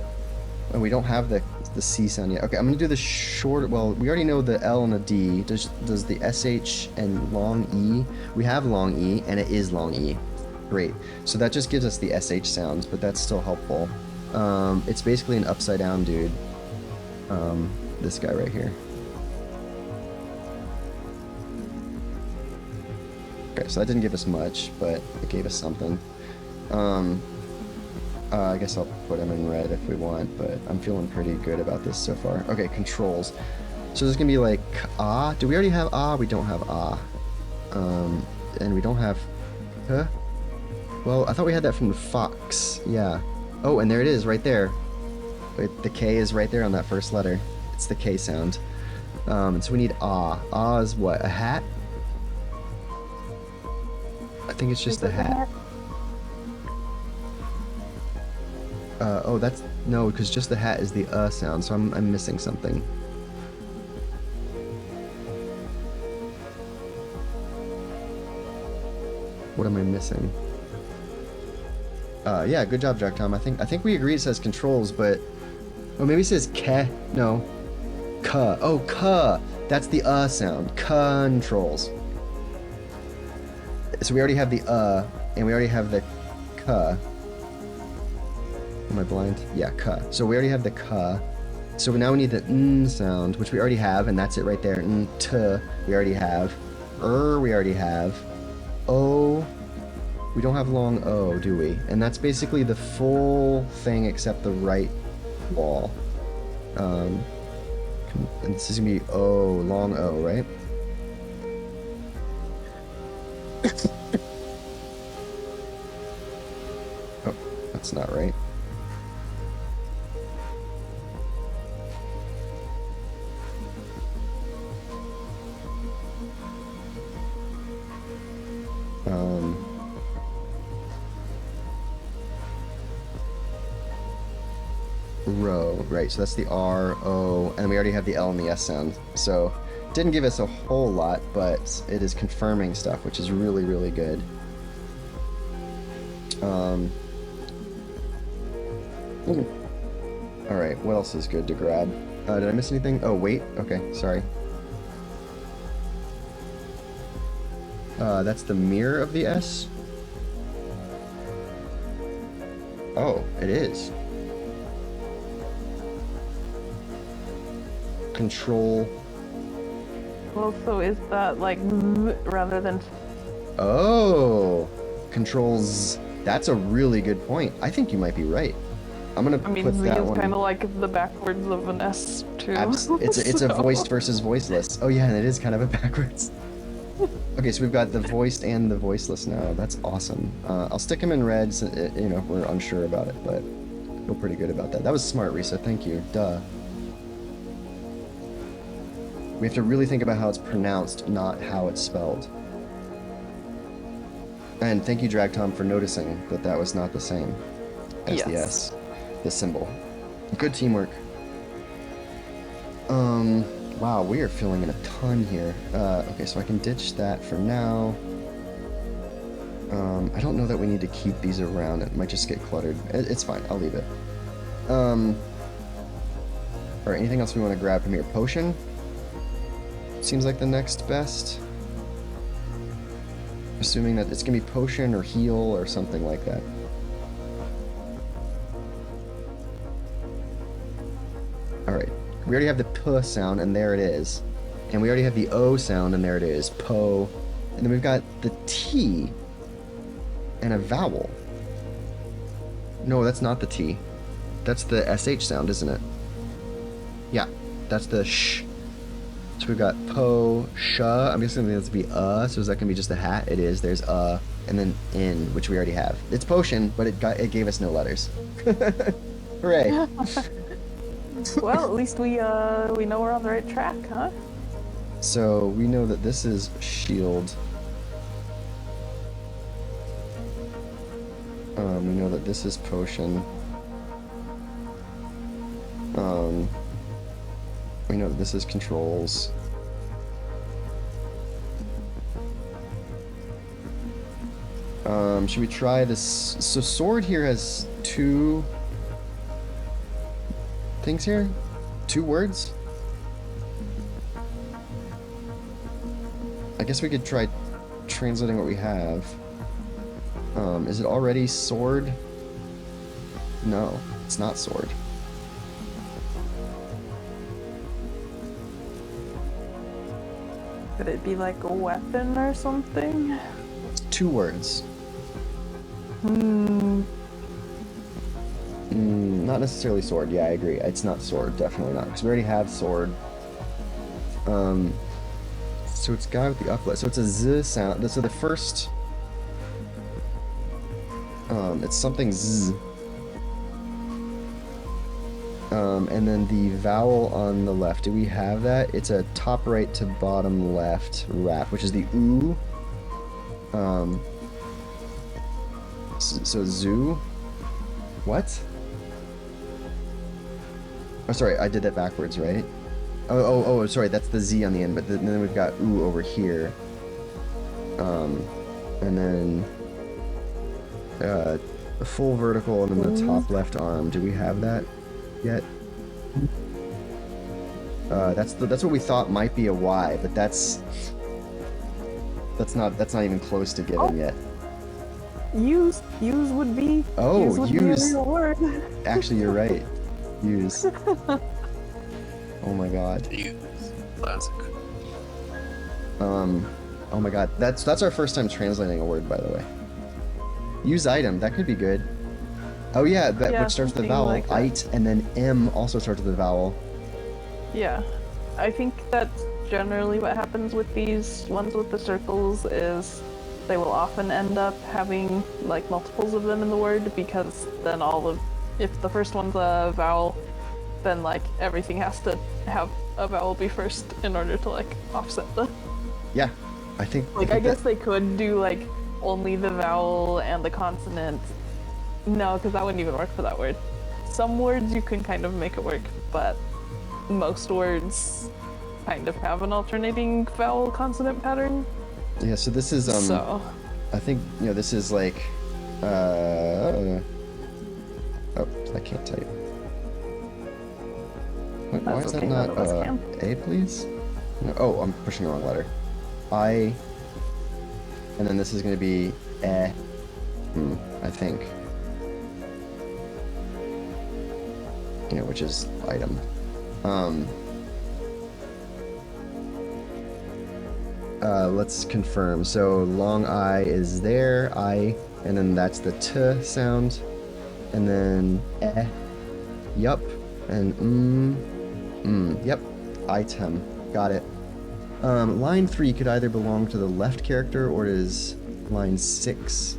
we don't have the C sound yet. Okay, I'm gonna do the short. Well, we already know the L and the D. Does the SH and long E? We have long E, and it is long E. Great. So that just gives us the SH sounds, but that's still helpful. It's basically an upside down dude. This guy right here. Okay, so that didn't give us much, but it gave us something. I guess I'll put them in red if we want, but I'm feeling pretty good about this so far. Okay, controls. So there's gonna be like ah. Do we already have ah? We don't have ah. And we don't have huh? Well, I thought we had that from the fox. Yeah. Oh, and there it is right there. Wait, the K is right there on that first letter. It's the K sound. So we need ah. Ah is what? A hat? I think it's just a hat. Oh, that's no, because just the hat is the sound, so I'm missing something. What am I missing? Yeah, good job, Jack Tom. I think we agree it says controls, but oh, maybe it says ke. No, ka. Oh, ka. That's the sound. Controls. So we already have the and we already have the ka. Am I blind? Yeah, ka. So we already have the ka. So now we need the n sound, which we already have, and that's it right there. N, t, we already have. We already have. O, we don't have long O, do we? And that's basically the full thing except the right wall. And this is gonna be O, long O, right? Oh, that's not right. Row, right, so that's the R, O, and we already have the L and the S sound. So, didn't give us a whole lot, but it is confirming stuff, which is really, really good. Alright, what else is good to grab? Did I miss anything? Oh, wait, okay, sorry. That's the mirror of the S? Oh, it is. Control. Well, so is that like rather than? Oh, controls. That's a really good point. I think you might be right. I'm gonna put Z that is one. kind of like the backwards of an S too. It's a voiced versus voiceless. Oh yeah, and it is kind of a backwards. Okay, so we've got the voiced and the voiceless now. That's awesome. I'll stick them in red, so you know, if we're unsure about it, but I feel pretty good about that. That was smart, Risa. Thank you. Duh. We have to really think about how it's pronounced, not how it's spelled. And thank you, Drag Tom, for noticing that that was not the same as the S, the symbol. Good teamwork. Wow, we are filling in a ton here. Okay, so I can ditch that for now. I don't know that we need to keep these around. It might just get cluttered. It's fine. I'll leave it. Alright, anything else we want to grab from here? Potion? Seems like the next best. Assuming that it's gonna be potion or heal or something like that. Alright. We already have the P sound, and there it is. And we already have the O sound, and there it is. Po. And then we've got the T and a vowel. No, that's not the T. That's the SH sound, isn't it? Yeah, that's the sh. So we've got po, sh. I'm guessing that's to be so is that gonna be just a hat? It is. There's and then in, which we already have. It's potion, but it gave us no letters. Hooray! Well, at least we know we're on the right track, huh? So we know that this is shield. We know that this is potion. We know that this is controls. Should we try this? So sword here has 2 things here? 2 words? I guess we could try translating what we have. Is it already sword? No, it's not sword. Could it be like a weapon or something? 2 words. Not necessarily sword. Yeah, I agree. It's not sword. Definitely not. Because we already have sword. So it's guy with the uplift. So it's a z sound. So the first. It's something z. And then the vowel on the left. Do we have that? It's a top right to bottom left rap, which is the oo. So zoo. What? Oh, sorry, I did that backwards, right? Oh, sorry, that's the Z on the end, but then we've got oo over here. And then a full vertical and then the top left arm. Do we have that yet? That's what we thought might be a Y, but that's not even close to getting yet. Use would be. Oh, use. Would be a real word. Actually, you're right. Use. Oh my god. Use. Classic. Oh my god. That's our first time translating a word, by the way. Use item. That could be good. Oh yeah, which starts with the vowel. Like It, and then M also starts with the vowel. Yeah, I think that's generally what happens with these ones with the circles is they will often end up having like multiples of them in the word, because then if the first one's a vowel, then like everything has to have a vowel be first in order to like offset the. Yeah, I think. I guess they could do like only the vowel and the consonant. No, because that wouldn't even work for that word. Some words you can kind of make it work, but most words kind of have an alternating vowel consonant pattern. Yeah, so this is So I think this is like oh, I can't type. Why is that okay, not none of us can. A, please? No, oh, I'm pushing the wrong letter. I, and then this is going to be I think. Which is item. Let's confirm. So long I is there, I, and then that's the t sound, and then yup, and yep, item, got it. Line 3 could either belong to the left character or is line 6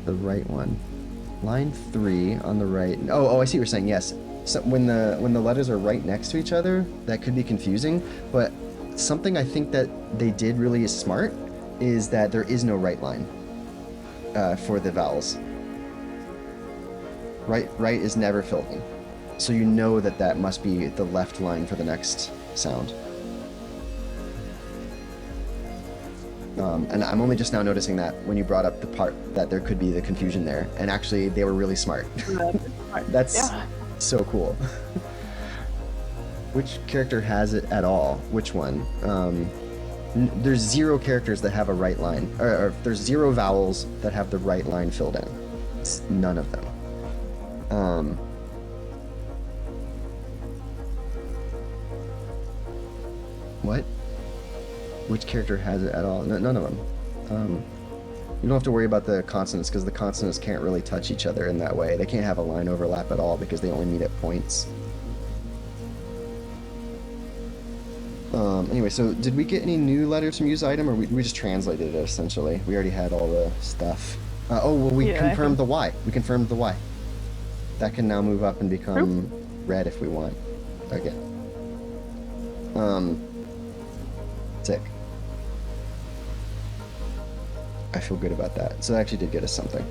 the right one. Line 3 on the right. Oh, I see what you're saying. Yes. So when the letters are right next to each other, that could be confusing. But something I think that they did really smart is that there is no right line for the vowels. Right is never filled in, so you know that must be the left line for the next sound. And I'm only just now noticing that when you brought up the part that there could be the confusion there, and actually they were really smart. That's so cool. Which character has it at all? Which one? There's 0 characters that have a right line, or there's 0 vowels that have the right line filled in. It's none of them. What? Which character has it at all? None of them. You don't have to worry about the consonants because the consonants can't really touch each other in that way. They can't have a line overlap at all because they only meet at points. Anyway, so did we get any new letters from use item, or we just translated it essentially? We already had all the stuff. We confirmed the Y. We confirmed the Y. That can now move up and become red if we want. again. Sick. I feel good about that. So that actually did get us something.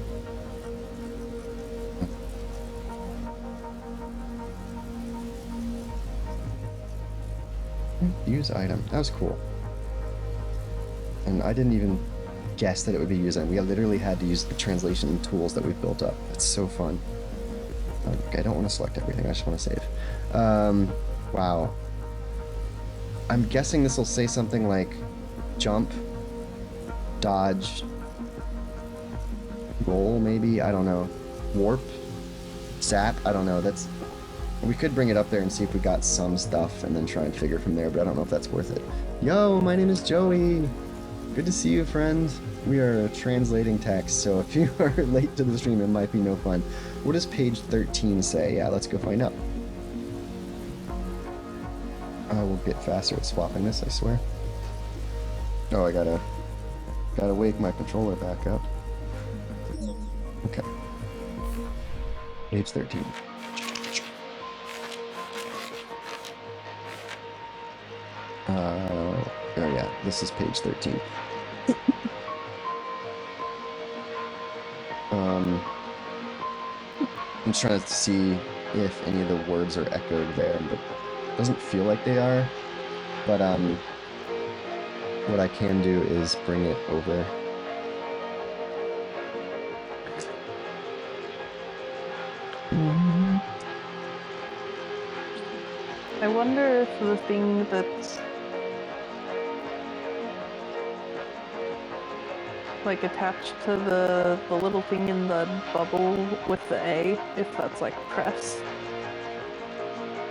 Use item. That was cool. And I didn't even guess that it would be use item. We literally had to use the translation tools that we've built up. It's so fun. Okay, I don't want to select everything. I just want to save. Wow. I'm guessing this will say something like jump, dodge, roll maybe? I don't know. Warp? Zap? I don't know. That's... We could bring it up there and see if we got some stuff and then try and figure from there, but I don't know if that's worth it. Yo, my name is Joey! Good to see you, friend. We are translating text, so if you are late to the stream, it might be no fun. What does page 13 say? Yeah, let's go find out. We'll get faster at swapping this, I swear. Oh, I gotta wake my controller back up. Okay. Page 13. Oh yeah, this is page 13. I'm just trying to see if any of the words are echoed there, but it doesn't feel like they are. But what I can do is bring it over. I wonder if the thing that's like attached to the little thing in the bubble with the A, if that's like press.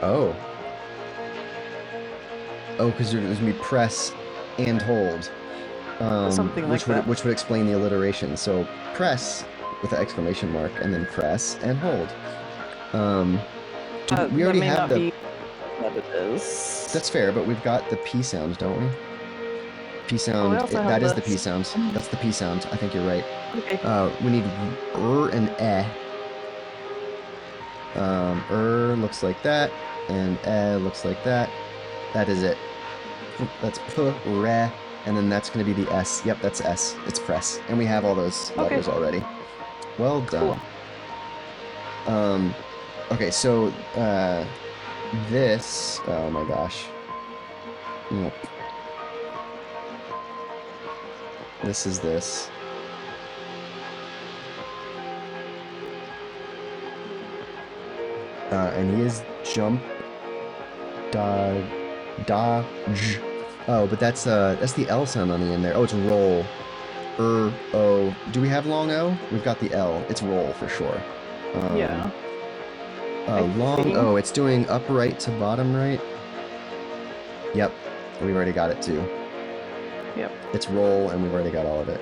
Oh. Oh, because there's gonna be press and hold. Something like that. Which would explain the alliteration. So press with the exclamation mark, and then press and hold. We already have the... That it is. That's fair, but we've got the P sound, don't we? P sound, that is the P sound. That's the P sound. I think you're right. Okay. We need and looks like that, and looks like that. That is it. That's re, and then that's going to be the S. Yep, that's S. It's press. And we have all those letters already. Well done. Cool. Okay, so, this... Oh my gosh. Nope. This is this. And he is jump, dodge. Oh, but that's the L sound on the end there. Oh, it's roll. O. Do we have long O? We've got the L. It's roll for sure. Yeah. Long O. It's doing up right to bottom right. Yep. We've already got it too. Yep. It's roll, and we've already got all of it.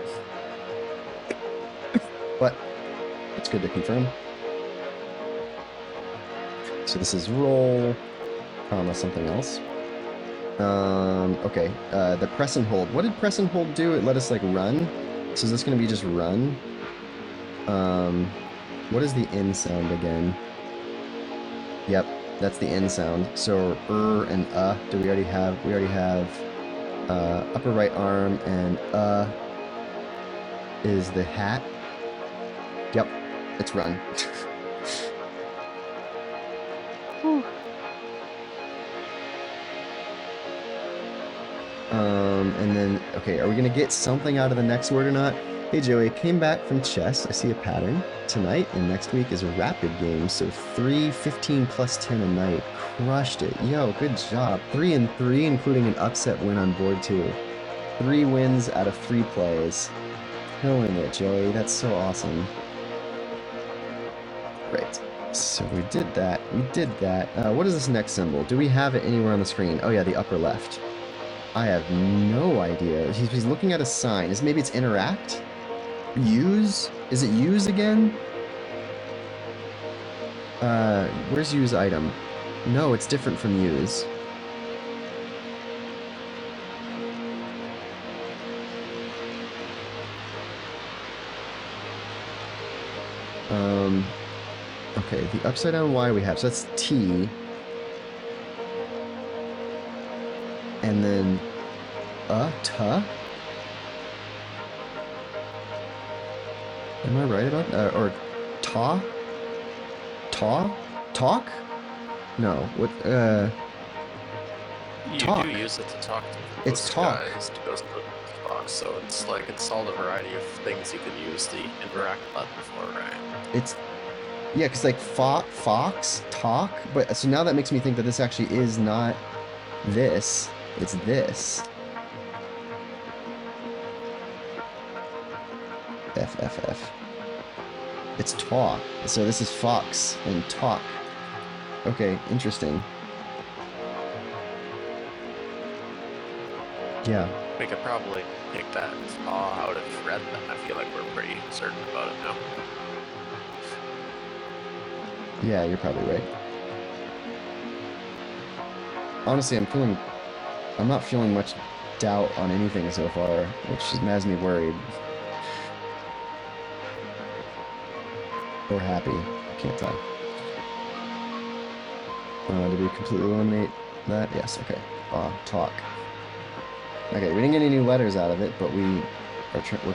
But it's good to confirm. So this is roll, comma something else. Okay. The press and hold. What did press and hold do? It let us like run. So is this going to be just run? What is the N sound again? Yep, that's the N sound. So and do we already have? We already have upper right arm, and is the hat. Yep, it's run. And then, okay, are we gonna get something out of the next word or not? Hey Joey, came back from chess. I see a pattern. Tonight and next week is rapid games, so 3, 15 plus 10 a night. Crushed it. Yo, good job. 3 and 3, including an upset win on board too. 3 wins out of 3 plays. Killing it, Joey. That's so awesome. Great. So we did that. We did that. What is this next symbol? Do we have it anywhere on the screen? Oh yeah, the upper left. I have no idea. He's looking at a sign. Maybe it's interact? Use? Is it use again? Where's use item? No, it's different from use. Okay, the upside down Y we have, so that's T. then ta. Am I right about that? Or ta? Talk? No. What? You Talk. do use it to talk to It's most talk. guys to go to the box, so it's like it's all the variety of things you can use the interact button for, right? It's yeah, because like fox talk, but so now that makes me think that this actually is not this. It's this. F. It's talk. So this is fox and talk. Okay, interesting. Yeah. We could probably pick that out of red then. I feel like we're pretty certain about it now. Yeah, you're probably right. Honestly, I'm not feeling much doubt on anything so far, which has me worried. Or happy. I can't tell. Did we completely eliminate that? Yes, okay. Talk. Okay, we didn't get any new letters out of it, but we're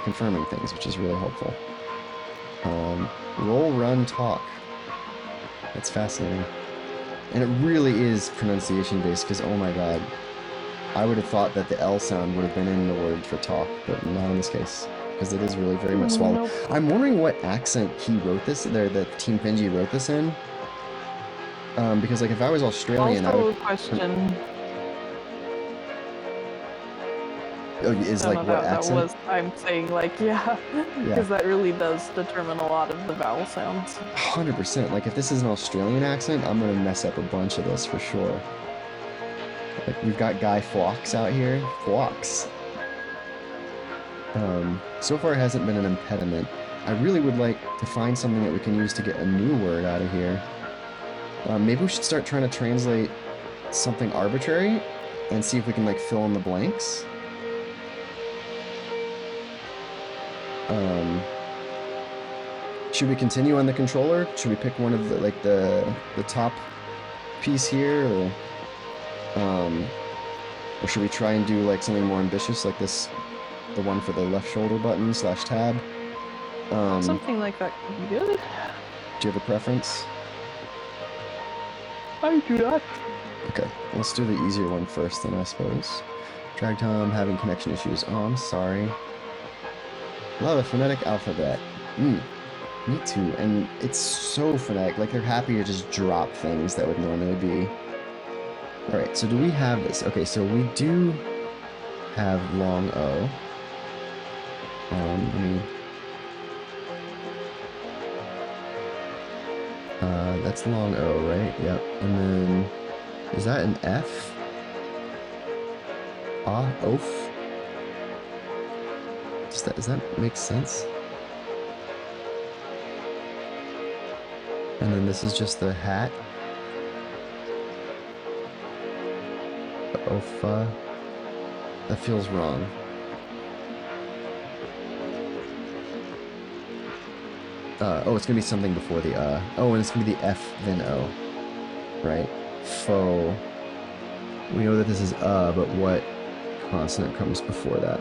confirming things, which is really helpful. Roll, run, talk. That's fascinating. And it really is pronunciation based, because oh my god, I would have thought that the L sound would have been in the word for talk, but not in this case, because it is really very much swallowed. Nope. I'm wondering what accent he wrote this, that Team Benji wrote this in. Because like if I was Australian, I Also would... a question. Oh, is like what accent? I'm saying like, yeah, because that really does determine a lot of the vowel sounds. 100%. Like if this is an Australian accent, I'm gonna mess up a bunch of this for sure. Like we've got Guy Fawkes out here. Fawkes. So far it hasn't been an impediment. I really would like to find something that we can use to get a new word out of here. Maybe we should start trying to translate something arbitrary and see if we can like fill in the blanks. Should we continue on the controller? Should we pick one of the like the top piece here, or should we try and do like something more ambitious like this, the one for the left shoulder button / tab? Something like that could be good. Do you have a preference? I do not. Okay, let's do the easier one first then, I suppose. Drag Tom having connection issues. Oh, I'm sorry. Love a phonetic alphabet. Me too, and it's so phonetic, like they're happy to just drop things that would normally be. Alright, so do we have this? Okay, so we do have long O. That's long O, right? Yep. And then, is that an F? Oaf? Does that make sense? And then this is just the hat. Ofa. That feels wrong. Oh, it's gonna be something before the Oh, and it's gonna be the F, then O. Right? Fo. We know that this is but what consonant comes before that?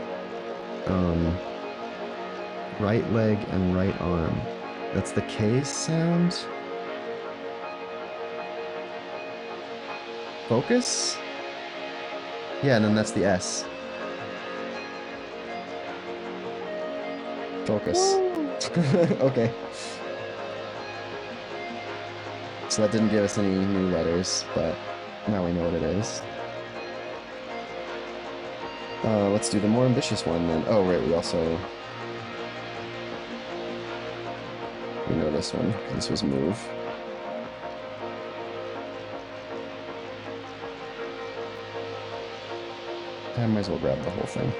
Right leg and right arm. That's the K sound? Focus? Yeah, and then that's the S. Focus. Okay. So that didn't give us any new letters, but now we know what it is. Let's do the more ambitious one then. Oh, right, we know this one, because this was move. I might as well grab the whole thing.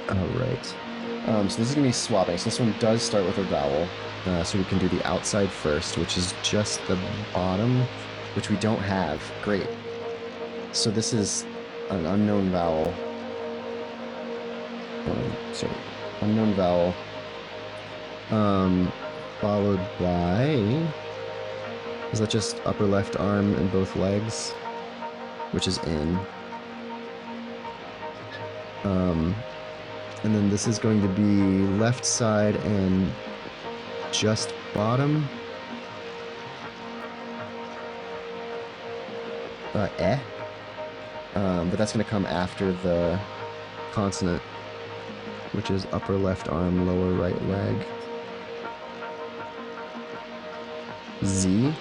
Alright. So this is going to be swapping. So this one does start with a vowel. So we can do the outside first, which is just the bottom, which we don't have. Great. So this is an unknown vowel. sorry, unknown vowel, followed by, is that just upper left arm and both legs, which is in, and then this is going to be left side and just bottom, but that's going to come after the consonant, which is upper left arm, lower right leg. Z.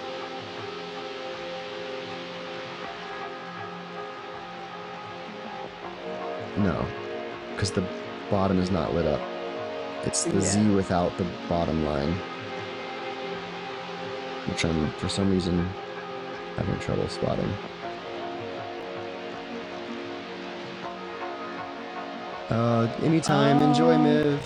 No, because the bottom is not lit up. It's the Z without the bottom line, which I'm, for some reason, having trouble spotting. Anytime, enjoy, Miv.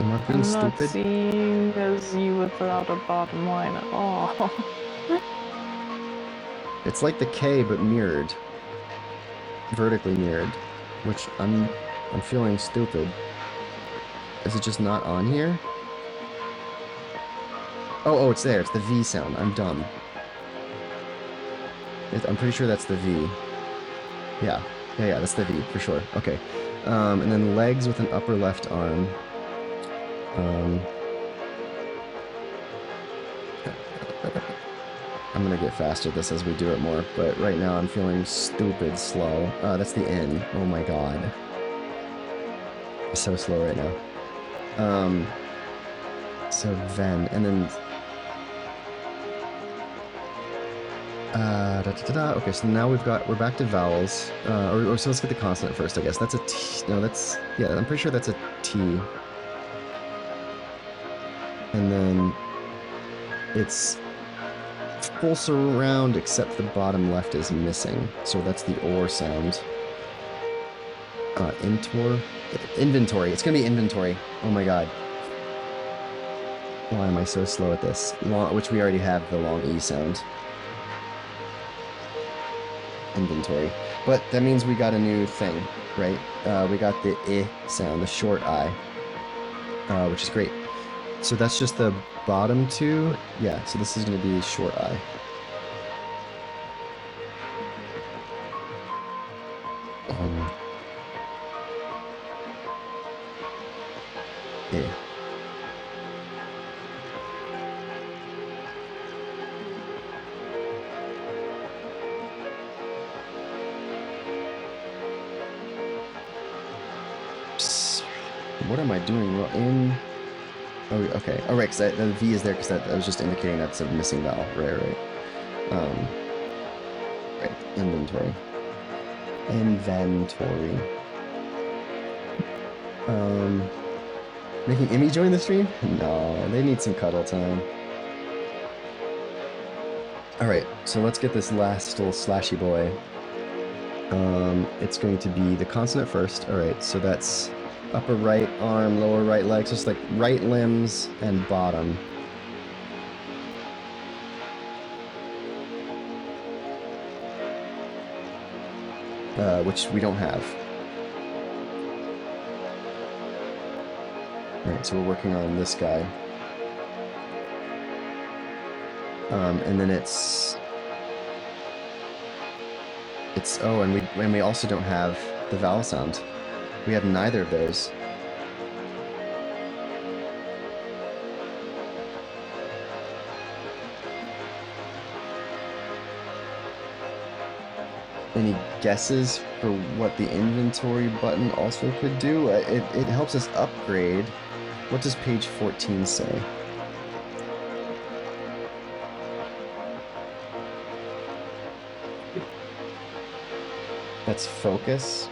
Am I being stupid? I'm not seeing a Z without a bottom line at all. It's like the K, but mirrored. Vertically mirrored. Which I'm feeling stupid. Is it just not on here? Oh, it's there. It's the V sound. I'm dumb. I'm pretty sure that's the V. Yeah, that's the V, for sure. Okay. And then legs with an upper left arm. I'm gonna get faster at this as we do it more, but right now I'm feeling stupid slow. That's the N. Oh my god. I'm so slow right now. So then, and then... Okay, so now we're back to vowels. So let's get the consonant first, I guess. That's a T. No, that's... Yeah, I'm pretty sure that's a T. And then it's full surround except the bottom left is missing. So that's the OR sound. Inventory. It's gonna be inventory. Oh my god. Why am I so slow at this? Which we already have the long E sound. Inventory. But that means we got a new thing, right? We got the I sound, the short I, which is great. So that's just the bottom two. Yeah, so this is going to be short I. Yeah. What am I doing wrong? Oh, okay. Oh, right, because the V is there because I was just indicating that's a missing vowel. Right. Right, inventory. Making Emmy join the stream? No, they need some cuddle time. Alright, so let's get this last little slashy boy. It's going to be the consonant first. Alright, so that's upper right arm, lower right leg, so it's like right limbs and bottom. Which we don't have. Alright, so we're working on this guy. And then it's oh, and we also don't have the vowel sound. We have neither of those. Any guesses for what the inventory button also could do? It helps us upgrade. What does page 14 say? That's focus.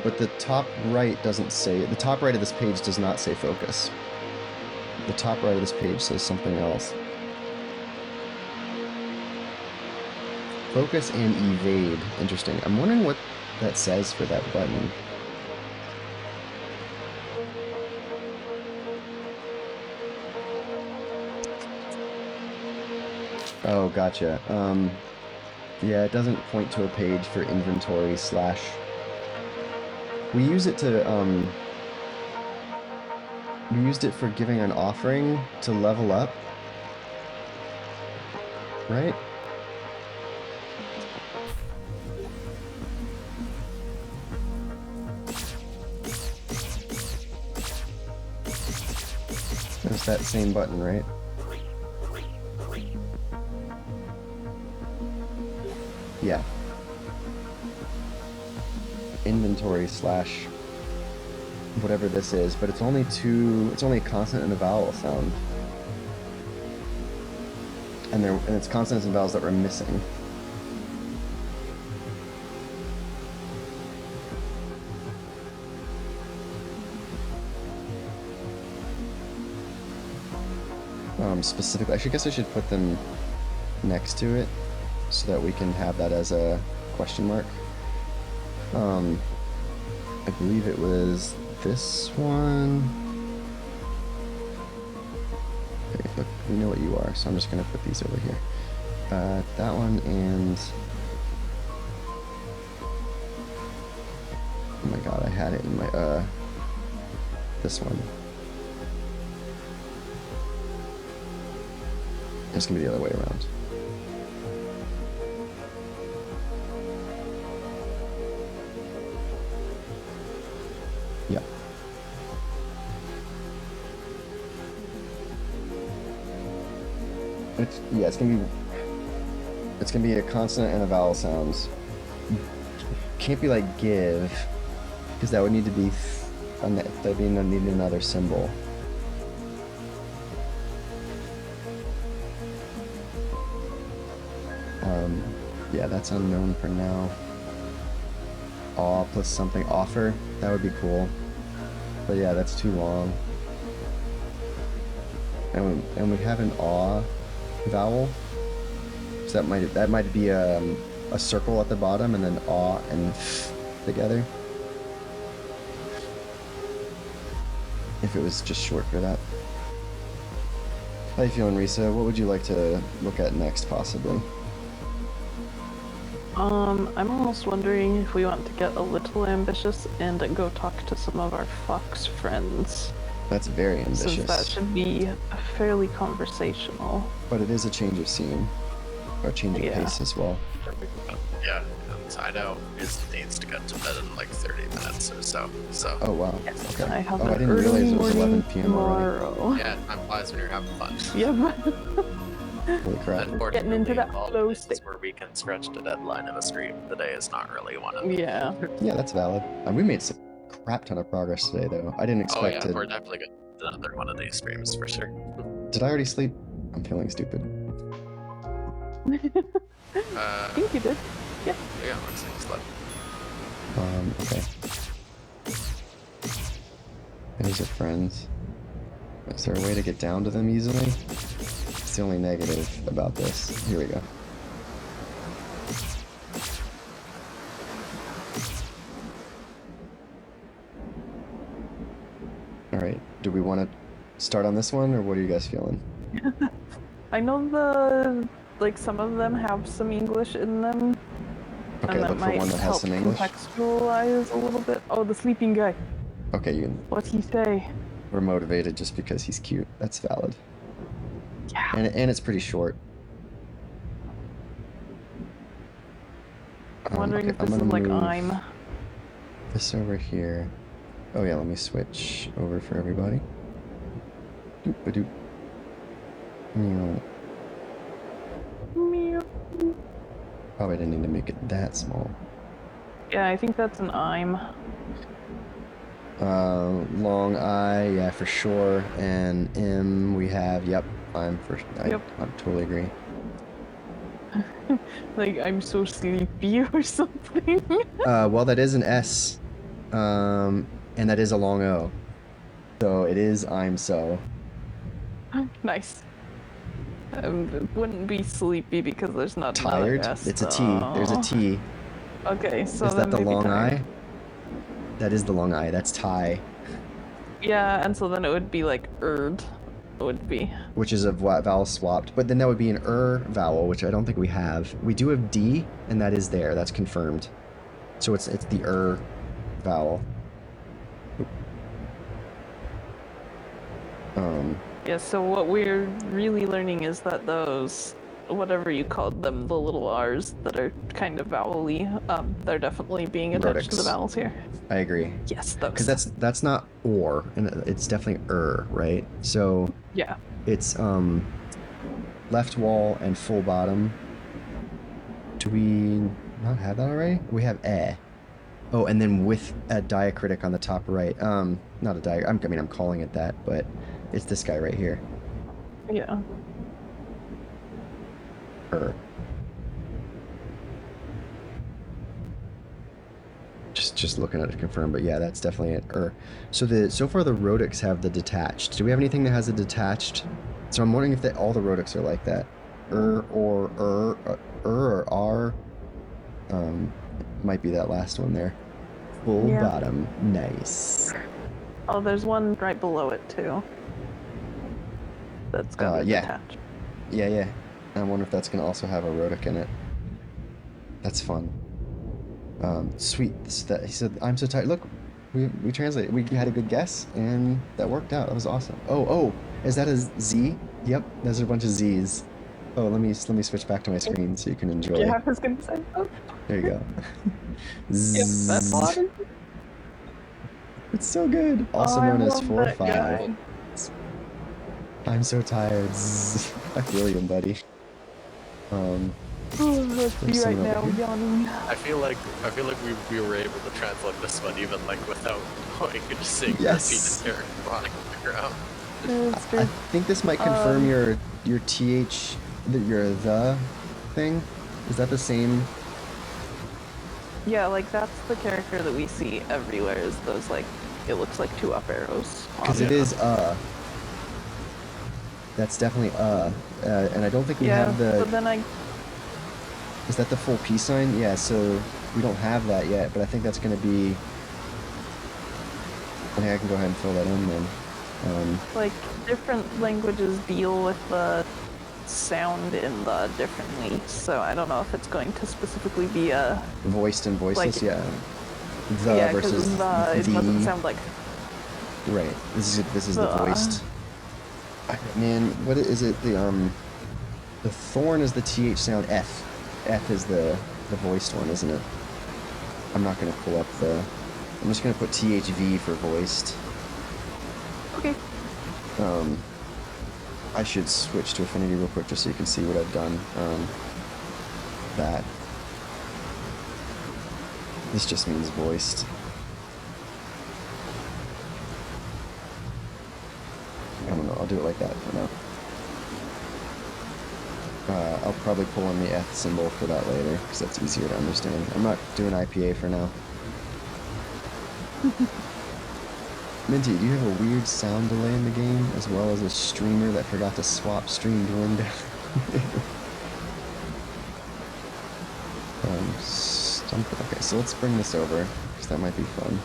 But the top right doesn't say... The top right of this page does not say focus. The top right of this page says something else. Focus and evade. Interesting. I'm wondering what that says for that button. Oh, gotcha. Yeah, it doesn't point to a page for inventory slash. We use it to, we used it for giving an offering to level up, right? It's that same button, right? Yeah. Inventory slash whatever this is, but it's only a consonant and a vowel sound. And it's consonants and vowels that we're missing. Specifically, I guess I should put them next to it so that we can have that as a question mark. I believe it was this one. Okay, look, we know what you are, so I'm just gonna put these over here. That one and... Oh my god, I had it in my, this one. It's gonna be the other way around. Yeah. It's gonna be a consonant and a vowel sounds. Can't be like give, because that would need to be that'd need another symbol. Yeah, that's unknown for now. Aw plus something offer, that would be cool. But yeah, that's too long. And we have an aw vowel. So that might be a circle at the bottom and then aw and f together. If it was just short for that. How you feeling, Risa? What would you like to look at next, possibly? I'm almost wondering if we want to get a little ambitious and go talk to some of our fox friends. That's very ambitious. Since that should be fairly conversational. But it is a change of scene. Or a change of pace as well. Yeah, I know it needs to get to bed in like 30 minutes or so. Oh wow. Yes, okay. I have I an didn't early realize it was 11 morning p.m. already. tomorrow. Yeah, time flies when you're having fun. Yep. Holy crap. Getting into that flow state where we can stretch the deadline of a stream. Today is not really one of them. Yeah. Yeah, that's valid. And we made some crap ton of progress today, though. I didn't expect we're definitely going to do another one of these streams for sure. Did I already sleep? I'm feeling stupid. I think you did. Yeah. Yeah, looks like you slept. Okay. These are friends. Is there a way to get down to them easily? It's the only negative about this. Here we go. Alright, do we want to start on this one, or what are you guys feeling? I know some of them have some English in them. Okay, and that look for might one that has help some English. contextualize a little bit. Oh, the sleeping guy. Okay, What's he say? we're motivated just because he's cute. That's valid. Yeah. And it's pretty short. I'm wondering okay, if this is like I'm. This over here. Oh yeah, let me switch over for everybody. Doop-a-doop. Meow. Meow. Probably didn't need to make it that small. Yeah, I think that's an I'm. Long I, yeah, for sure. And M, we have, yep, I totally agree. Like, I'm so sleepy or something. Well, that is an S. And that is a long O. So it is I'm so. Nice. It wouldn't be sleepy because there's not Tired? another S, It's a T. though. There's a T. Okay, so Is then that the maybe long tired. I? That is the long I. That's tie. Yeah, and so then it would be like erd. would be. Which is a vowel swapped, but then that would be an vowel, which I don't think we have. We do have D, and that is there. That's confirmed. So it's the vowel. Yeah, so what we're really learning is that those, whatever you called them, the little R's that are kind of vowel-y, they're definitely being attached to the vowels here. I agree. Yes, those. Because that's not or, and it's definitely right? So yeah, it's left wall and full bottom. Do we not have that already? We have Oh, and then with a diacritic on the top right. Not a I mean, I'm calling it that, but it's this guy right here. Yeah. Just looking at it to confirm, but yeah, that's definitely it. So far the rhotics have the detached. Do we have anything that has a detached? So I'm wondering if all the rhotics are like that. Or R. Might be that last one there. Full bottom. Nice. Oh, there's one right below it too. That's got detached. Yeah. I wonder if that's gonna also have a rhotic in it. That's fun. Sweet. He said, "I'm so tired." Look, we translated. We had a good guess, and that worked out. That was awesome. Oh, is that a Z? Yep, those are a bunch of Z's. Oh, let me switch back to my screen so you can enjoy. Yeah, I was gonna say. Oh. There you go. Yep, that's water. It's so good. Also known as 4-5. I'm so tired. I feel you, buddy. Let's be right now yawning. I feel like we were able to translate this one even like without going and just seeing yes. repeated running on the ground. I think this might confirm your th your the thing. Is that the same? Yeah, like that's the character that we see everywhere. Is those like it looks like two up arrows. Because it is That's definitely and I don't think we have the. But then Is that the full peace sign? Yeah, so we don't have that yet, but I think that's going to be... I think I can go ahead and fill that in then. Like, different languages deal with the sound in the differently, so I don't know if it's going to specifically be a... Voiced and voiceless, like, yeah. The versus it doesn't sound like... Right, this is the voiced. Man, what is it? The thorn is the TH sound, F. F is the voiced one, isn't it? I'm not going to pull up the... I'm just going to put THV for voiced. Okay. I should switch to Affinity real quick just so you can see what I've done. That. This just means voiced. I don't know, I'll do it like that for now. I'll probably pull in the F symbol for that later, because that's easier to understand. I'm not doing IPA for now. Minty, do you have a weird sound delay in the game, as well as a streamer that forgot to swap stream to window? Okay, so let's bring this over, because that might be fun.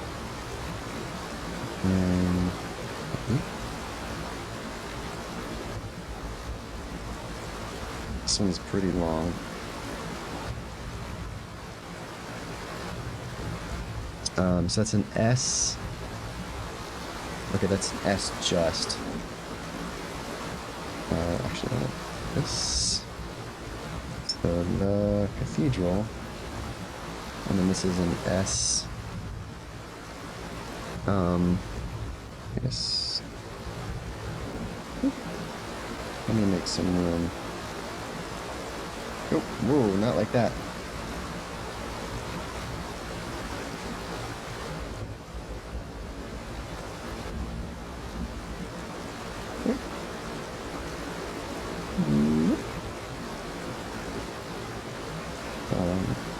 This one's pretty long. So that's an S. Okay, that's an S just. Actually, no, this. So the cathedral. And then this is an S. Yes. Let me make some room. Oh, whoa, not like that.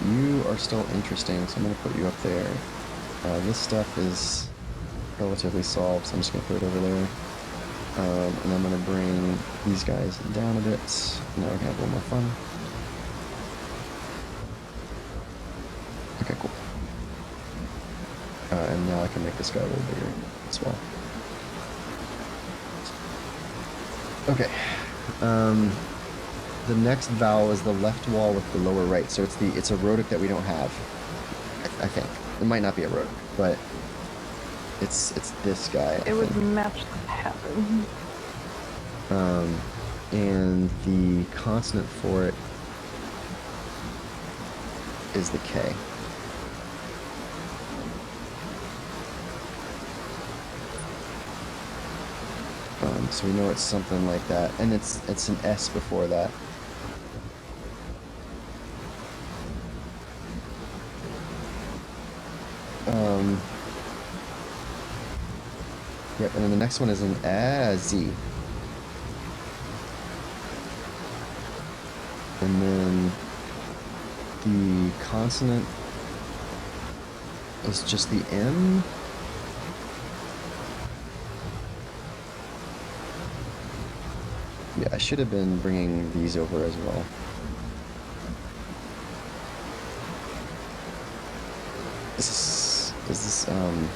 You are still interesting, so I'm going to put you up there. This stuff is relatively solved, so I'm just going to put it over there. And I'm going to bring these guys down a bit. Now we can have a little more fun. Okay, cool. And now I can make this guy a little bigger as well. Okay. The next vowel is the left wall with the lower right, so it's a rhotic that we don't have. I think it might not be a rhotic, but it's this guy. It would match the pattern. And the consonant for it is the K. So we know it's something like that, and it's an S before that. Yep, and then the next one is an Z. And then the consonant is just the M. Yeah, I should have been bringing these over as well. Is this and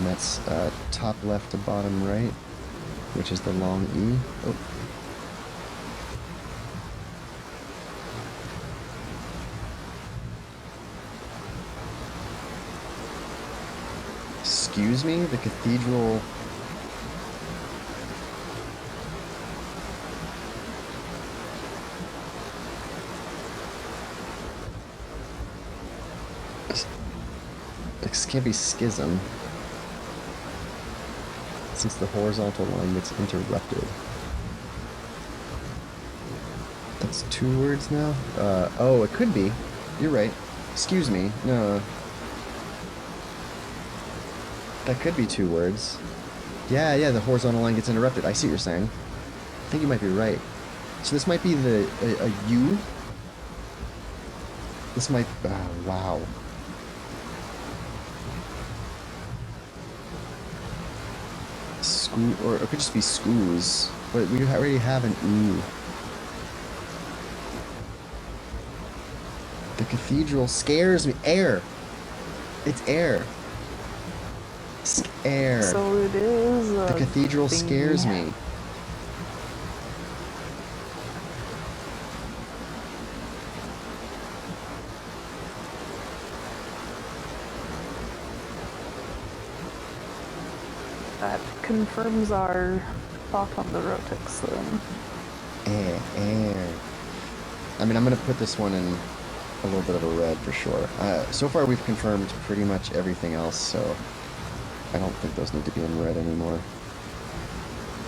that's top left to bottom right, which is the long E. Oh. Excuse me, the cathedral. This can't be schism, since the horizontal line gets interrupted. That's 2 words now? Oh, it could be. You're right. Excuse me. No. That could be 2 words. Yeah, the horizontal line gets interrupted. I see what you're saying. I think you might be right. So this might be a U. This might... wow. Or it could just be schoos, but we already have an E. The cathedral scares me. Air. It's air. Air. So it is. The cathedral scares me. That confirms our thought on the rhotics then. Air. I mean, I'm going to put this one in a little bit of a red for sure. So far we've confirmed pretty much everything else, so I don't think those need to be in red anymore.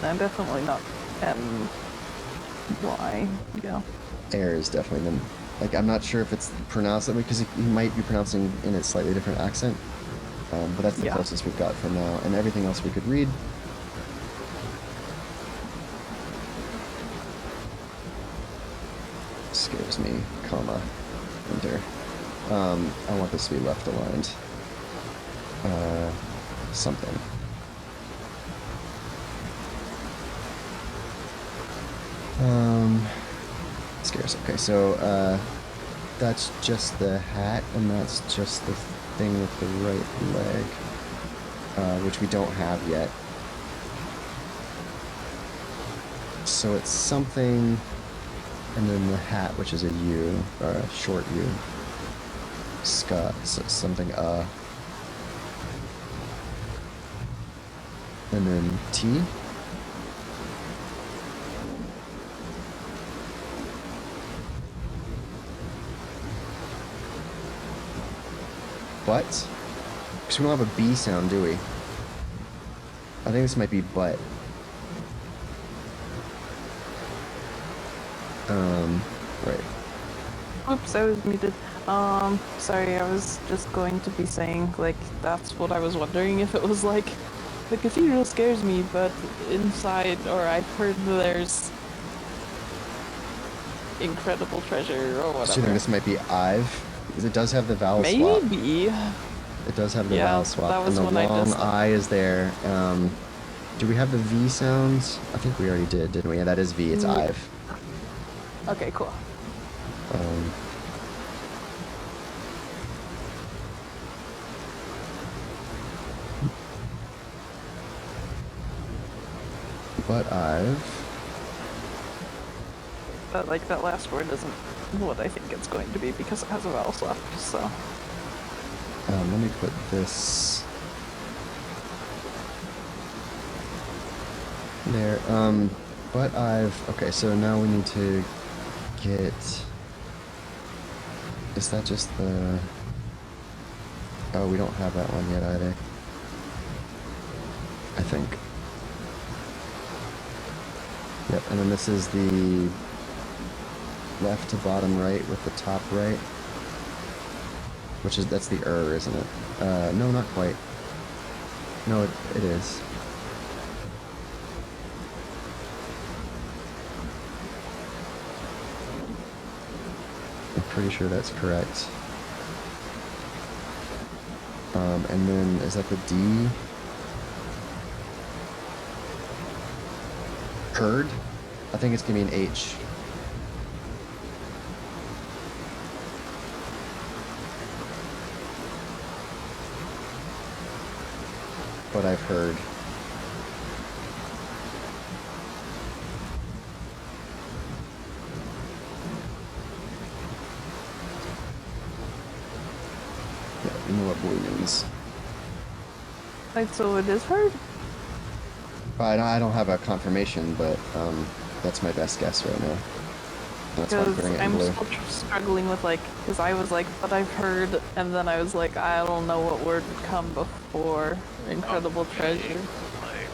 I'm definitely not M-Y, yeah. Air is definitely the... Like, I'm not sure if it's pronounced that way, because he might be pronouncing in a slightly different accent. But that's the closest we've got for now, and everything else we could read. Scares me, comma, enter. I want this to be left aligned. Something. Scares, okay, so, that's just the hat, and that's just the thing with the right leg, which we don't have yet. So it's something, and then the hat, which is a U, or a short U. Ska, so something, and then T. But? Because we don't have a B sound, do we? I think this might be but. Right. Oops, I was muted. Sorry, I was just going to be saying, like, that's what I was wondering, if it was like, the cathedral scares me, but inside, or I've heard there's incredible treasure, or whatever. So you think this might be I've? Because it does have the vowel swap. Maybe. It does have the vowel swap. That was and the when long I just... I is there. Do we have the V sounds? I think we already did, didn't we? Yeah, that is V. It's I've. Okay, cool. But like that last word isn't what I think it's going to be because it has a vowel swap. So. Let me put this there. But okay, so now we need to get, is that just the, oh, we don't have that one yet either, I think. Yep, and then this is the left to bottom right with the top right, which is, that's the isn't it? No, not quite. No, it is. I'm pretty sure that's correct. And then, is that the D? Heard? I think it's gonna be an H. But I've heard. Yeah, you know what blue means. Like, so it is heard? I don't have a confirmation, but that's my best guess right now. That's why I'm putting it in blue. I'm still struggling with, like, because I was like, but I've heard, and then I was like, I don't know what word would come before incredible treasure. Like,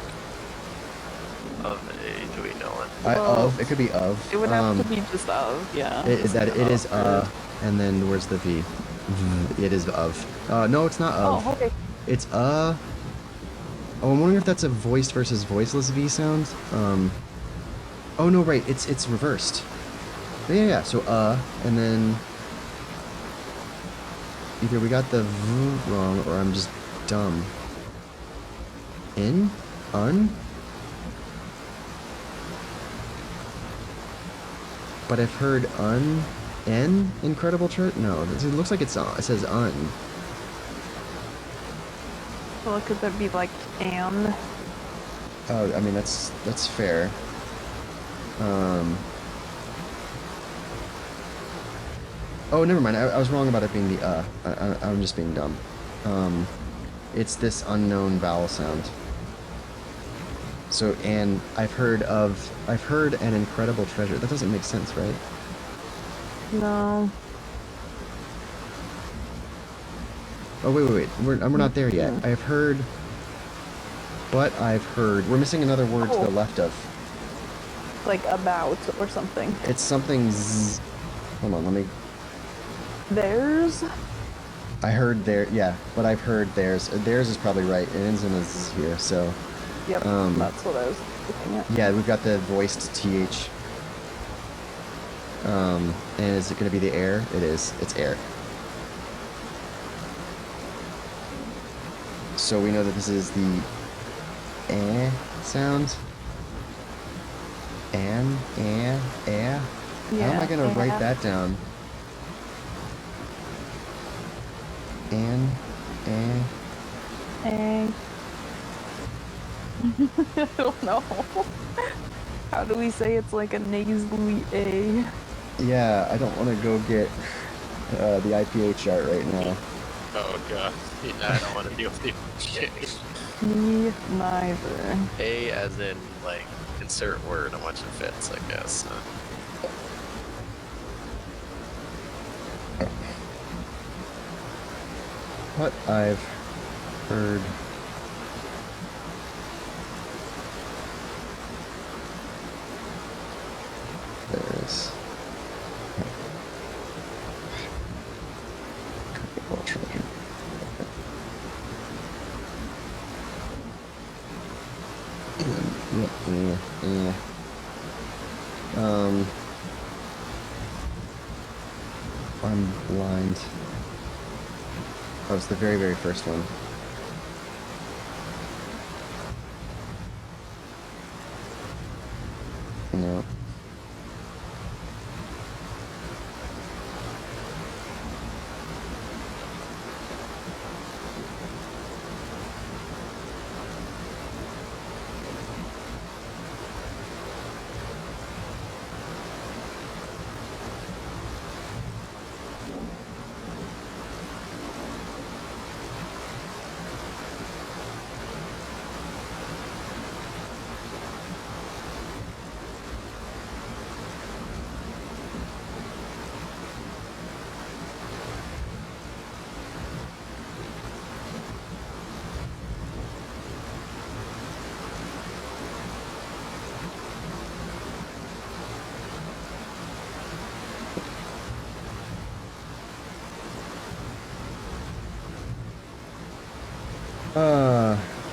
of A, do we know it? It could be of. It would have to be just of, yeah. It is and then where's the V? It is of. No, it's not of. Oh, okay. It's Oh, I'm wondering if that's a voiced versus voiceless V sound. Oh no, right, it's reversed. Yeah, so and then either we got the V wrong or I'm just dumb. In? Un? But I've heard N? Incredible treasure? No, it looks like it says un. Well, could that be like and? Oh, I mean, that's fair. Oh, never mind. I was wrong about it being the I'm just being dumb. It's this unknown vowel sound. So, and I've heard an incredible treasure. That doesn't make sense, right? No. Oh, wait. We're not there yet. I've heard... But I've heard... We're missing another word to the left of. Like about or something. It's something z... Hold on, let me... There's? I heard there... Yeah, but I've heard theirs. Theirs is probably right. It ends in a Z here, so... Yep, that's what I was looking at. Yeah, we've got the voiced TH. And is it going to be the air? It is. It's air. So we know that this is the eh sound. Eh. Yeah, How am I going to write that down? Eh. I don't know. How do we say it's like a nasally A? Yeah, I don't want to go get the IPA chart right now. Oh god, yeah, I don't want to deal with the shit. Me neither. A as in, like, insert word on which it fits, I guess. What I've heard... There's... Incredible treasure. Yeah. I'm blind. That was the very, very first one. No.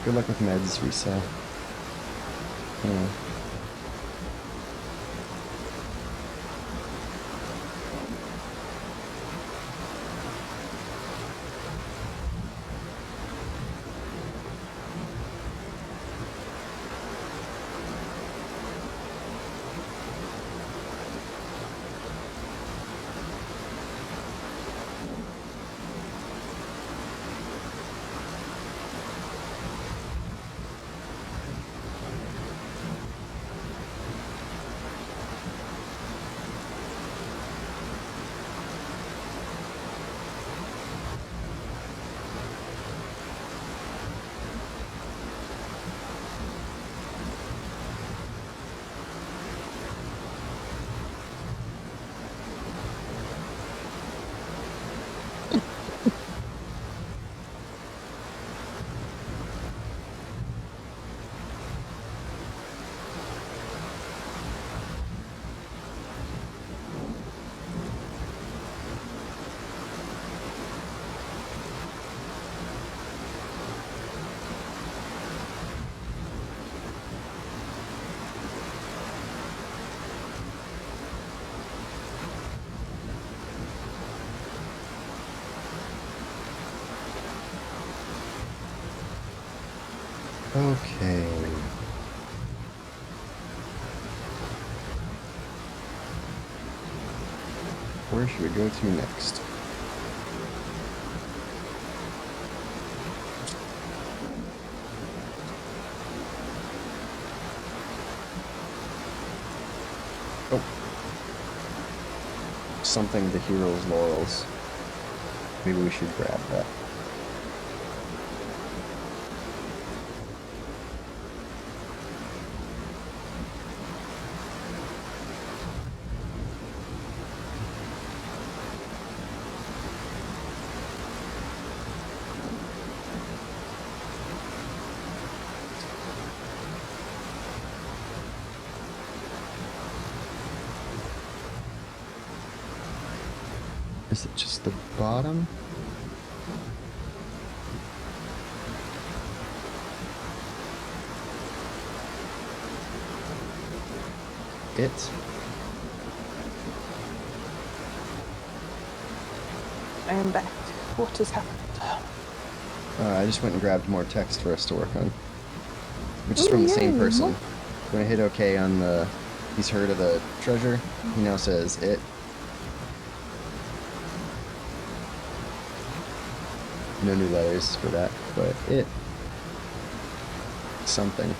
Good luck with meds, resell. Yeah. Okay. Where should we go to next? Oh. Something the hero's laurels. Maybe we should grab that. Is it just the bottom? It? I am back. What has happened? I just went and grabbed more text for us to work on. Which is from the same person. When I hit OK on the... He's heard of the treasure. He now says it. No new letters for that, but it. Something.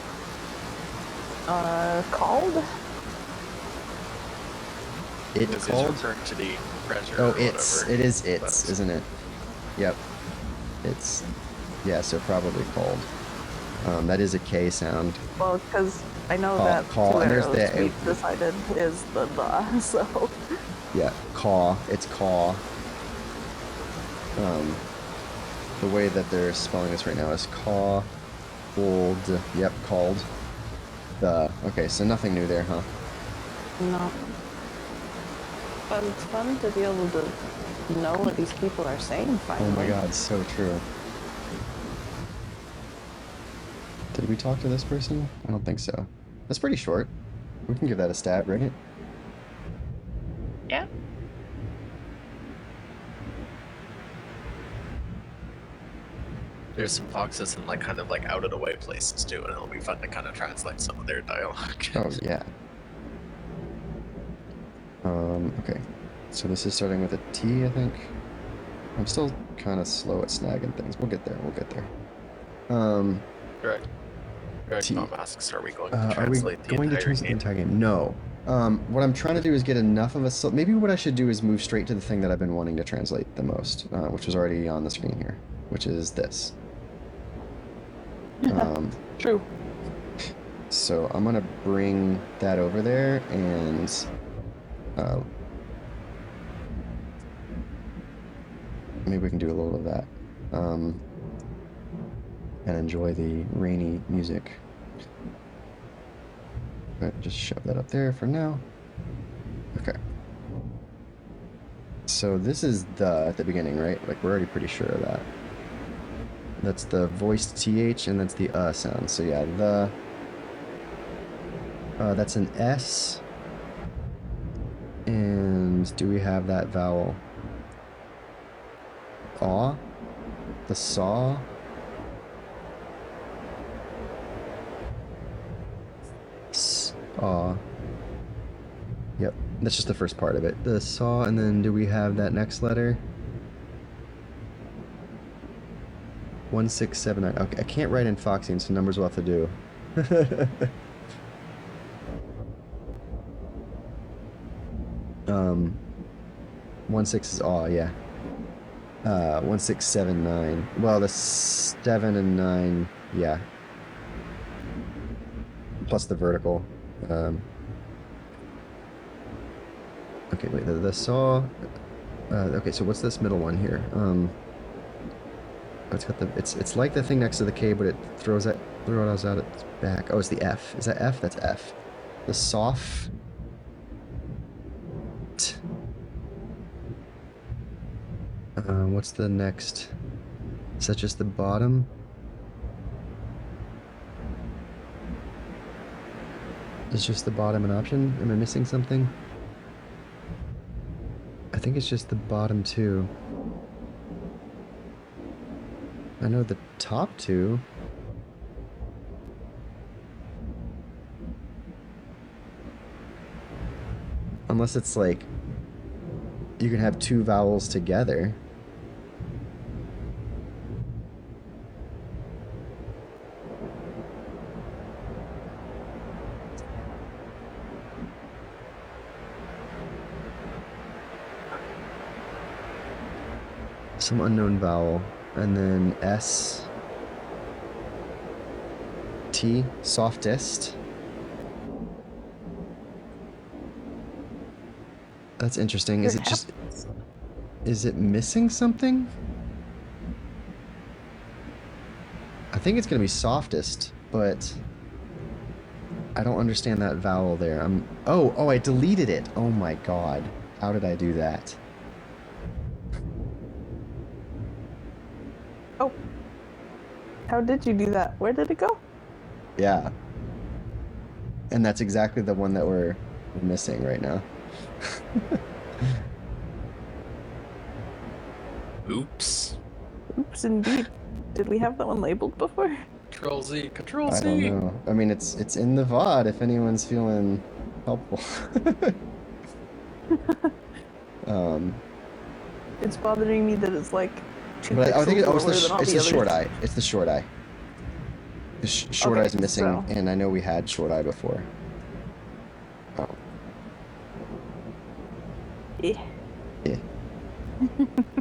Called? It This called? is referring to the treasure. Oh, or it's. whatever. It is it's, That's- isn't it? Yep. It's. Yeah, so probably called. That is a K sound. Well, because I know Call- that call, two and there's arrows the- we've decided is the, so... Yeah, caw. It's caw. The way that they're spelling this right now is caw. Old. Yep, called. The. Okay, so nothing new there, huh? No. But it's fun to be able to know what these people are saying finally. Oh my god, so true. Did we talk to this person? I don't think so. That's pretty short. We can give that a stab, right? Yeah. There's some foxes in like kind of like out of the way places too, and it'll be fun to kind of translate some of their dialogue. Oh, yeah. Okay. So this is starting with a T, I think. I'm still kind of slow at snagging things. We'll get there, we'll get there. Right. T. Tom asks, are we going to Are we translate the going to entire translate the game? entire game? No. What I'm trying to do is get enough of a... Maybe what I should do is move straight to the thing that I've been wanting to translate the most, which is already on the screen here, which is this. True. So I'm gonna bring that over there and maybe we can do a little of that and enjoy the rainy music. But just shove that up there for now. Okay. So this is the at the beginning, right? Like we're already pretty sure of that. That's the voiced TH, and that's the sound. So yeah, that's an S. And do we have that vowel? Aw? The saw? Saw. Yep, that's just the first part of it. The saw, and then do we have that next letter? 1679. Okay, I can't write in Foxian, so numbers will have to do. 16 is aw, yeah. 1679. Well, the 7 and 9, yeah. Plus the vertical. Okay, wait, the saw. Okay, so what's this middle one here? It's got the. It's like the thing next to the K, but it throws out its back. Oh, it's the F. Is that F? That's F. The soft. What's the next? Is that just the bottom? Is just the bottom an option? Am I missing something? I think it's just the bottom two. I know the top two. Unless it's like you can have two vowels together. Some unknown vowel, and then S, T, softest. That's interesting. Is it just... Is it missing something? I think it's gonna be softest, but I don't understand that vowel there. Oh, I deleted it. Oh my god. How did I do that? Oh. How did you do that? Where did it go? Yeah. And that's exactly the one that we're missing right now. Oops. Oops, indeed. Did we have that one labeled before? Control Z, Control Z. I don't know. I mean, it's in the VOD if anyone's feeling helpful. It's bothering me that it's like two but I think pixels it's lower than all the short others. eye. It's the short eye. The short Okay, eye's missing, so- and I know we had short eye before. Oh. Eh. Yeah.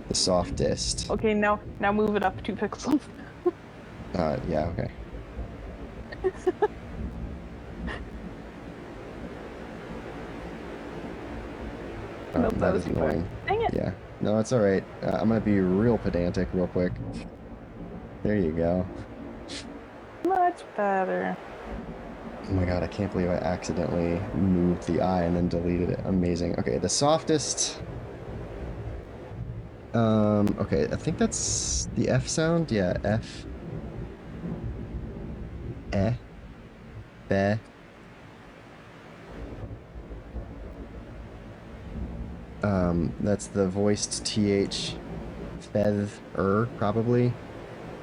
The softest. Okay, now move it up 2 pixels. Yeah, okay. Nope, that was is too far. annoying. Dang it! Yeah. No, it's alright. I'm gonna be real pedantic real quick. There you go. Much better. Oh my god, I can't believe I accidentally moved the I and then deleted it. Amazing. Okay, the softest. Okay, I think that's the F sound. Yeah, F. Eh. Be. That's the voiced TH. Feth, probably.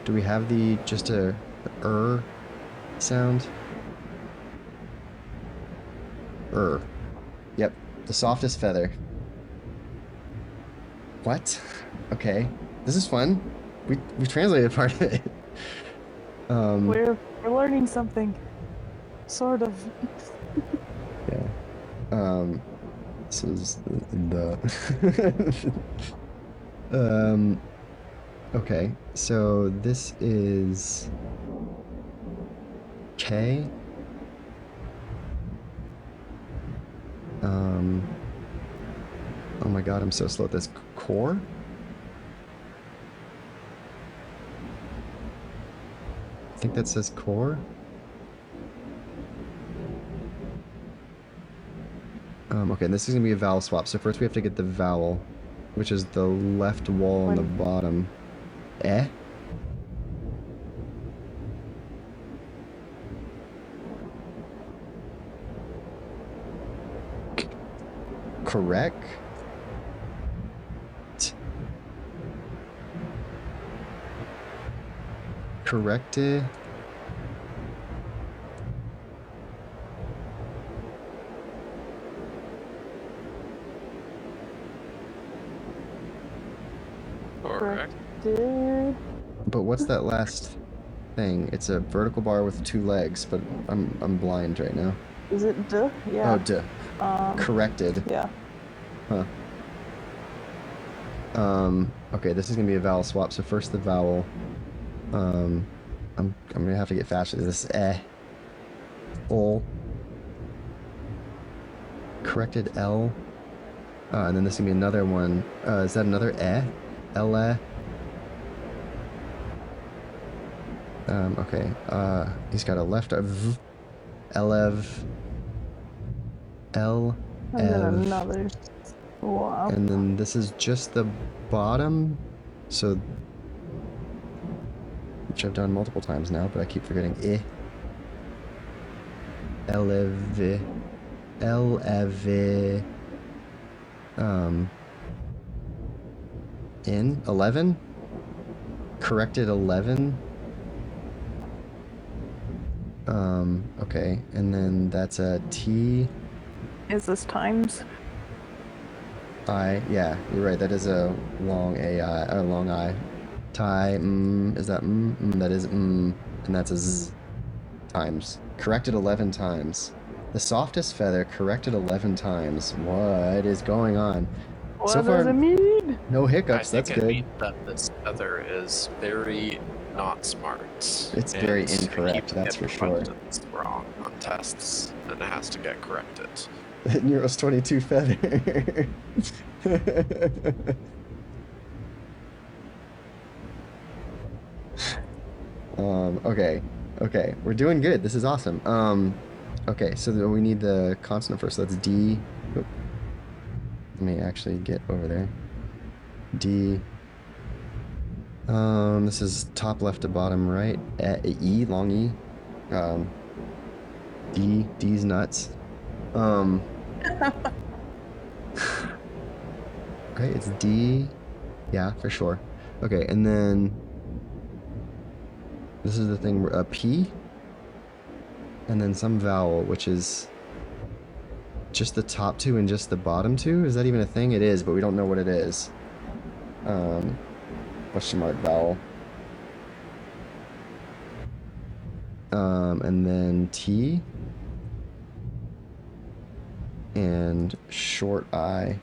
Do we have just a sound? Yep, the softest feather. What? Okay, this is fun. We translated part of it. We're learning something. Sort of. Yeah. This is the okay, so this is K. Oh my god, I'm so slow at this. Core? I think that says core. Okay, this is gonna be a vowel swap. So first we have to get the vowel, which is the left wall on the bottom. Eh? correct. Corrected. Correct. But what's that last thing? It's a vertical bar with 2 legs, but I'm blind right now. Is it duh? Yeah. Oh, duh. Corrected. Yeah. Huh. Okay, this is gonna be a vowel swap. So first the vowel. I'm gonna have to get faster. This is eh. Ol. Corrected L. And then this is gonna be another one. Is that another eh? L. Okay. He's got a left v. Elev. L. And then another swap. And then this is just the bottom. So, which I've done multiple times now, but I keep forgetting. I. Elev. Elev. In 11. Corrected 11. Okay, and then that's a T. Is this times? I, yeah, you're right. That is a long A-I, a long I. Tie, is that that is and that's a Z times. Corrected 11 times. The softest feather corrected 11 times. What is going on? What so far, does it mean? no hiccups. That's I think it good. means that this feather is very not smart. It's very and incorrect, keep that's for getting sure. questions wrong on tests, and it has to get corrected. Nero's 22 feather. Okay, we're doing good. This is awesome. Okay, so we need the consonant first. So that's D. Oop. Let me actually get over there. D. This is top left to bottom right. E, long E. D. D's nuts. Okay, it's D. Yeah, for sure. Okay, and then this is the thing, P. And then some vowel, which is just the top 2 and just the bottom 2. Is that even a thing? It is, but we don't know what it is. Question mark vowel. And then T. And short I.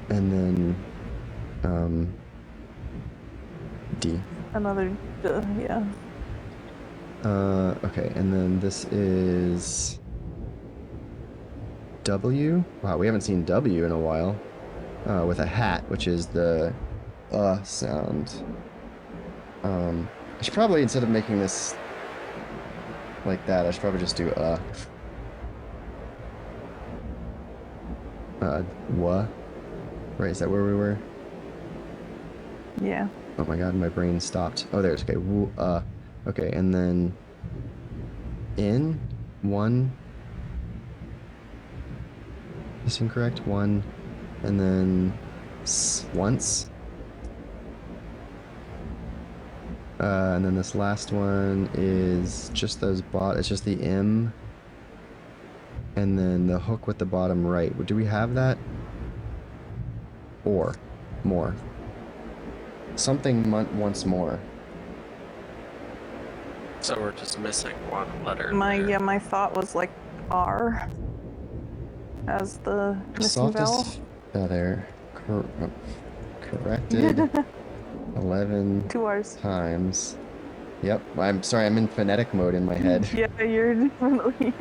And then D. Another duh, yeah. Okay, and then this is W. Wow, we haven't seen W in a while. With a hat, which is the sound. I should probably, instead of making this like that, I should probably just do Wa. Right, is that where we were? Yeah. Oh my god, my brain stopped. Oh, there's, okay, okay, and then in, 1. Is incorrect? 1, and then once. And then this last one is just those it's just the M. And then the hook with the bottom right. Do we have that? Or more. Something once more. So we're just missing one letter. My thought was like R as the missing vowel. Softest feather corrected 11 2 R's. times. Yep, I'm sorry, I'm in phonetic mode in my head. Yeah, you're definitely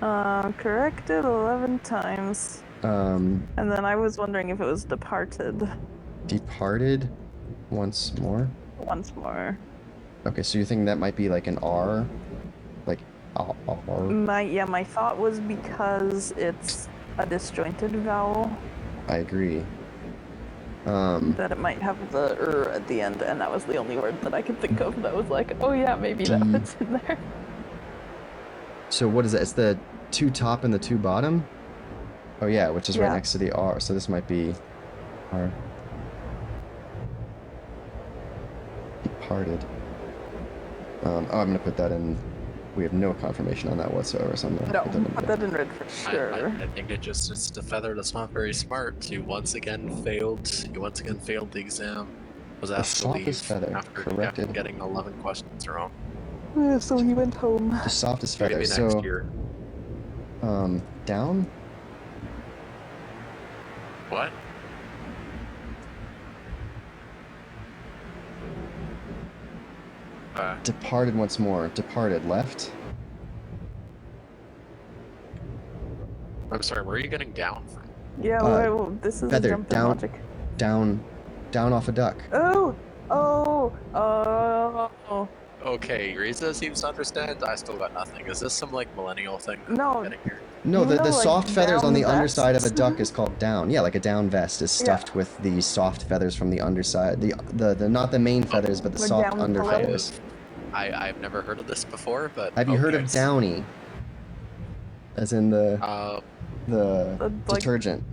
corrected 11 times. And then I was wondering if it was departed. Departed once more? Once more. Okay, so you think that might be like an R? Like R? My thought was because it's a disjointed vowel. I agree. That it might have the at the end, and that was the only word that I could think of that was like, oh yeah, maybe that fits in there. So what is it? It's the 2 top and the 2 bottom? Oh yeah, which is right Yeah. next to the R. So this might be R. Departed. Oh, I'm gonna put that in. We have no confirmation on that whatsoever, so I'm gonna No, put that in. put that in red for sure. I think it's a feather that's not very smart. You once again failed the exam. Was The asked to leave softest feather, after corrected. getting 11 questions wrong. So he went home. The softest Maybe feather. next So year. down. What? Departed once more. Departed left. I'm sorry, where are you getting down from? Yeah, well, this is feather, a jump in down. logic. Down off a duck. Oh! Oh! Okay, Riza seems to understand. I still got nothing. Is this some like millennial thing? that No. I'm getting here? No, You the know, like, soft feathers on down the underside of a vests? duck is called down. Yeah, like a down vest is stuffed with the soft feathers from the underside. The not the main feathers, but the Like soft down under below? feathers. I've never heard of this before, but Have you heard okay. of downy? As in the like- detergent.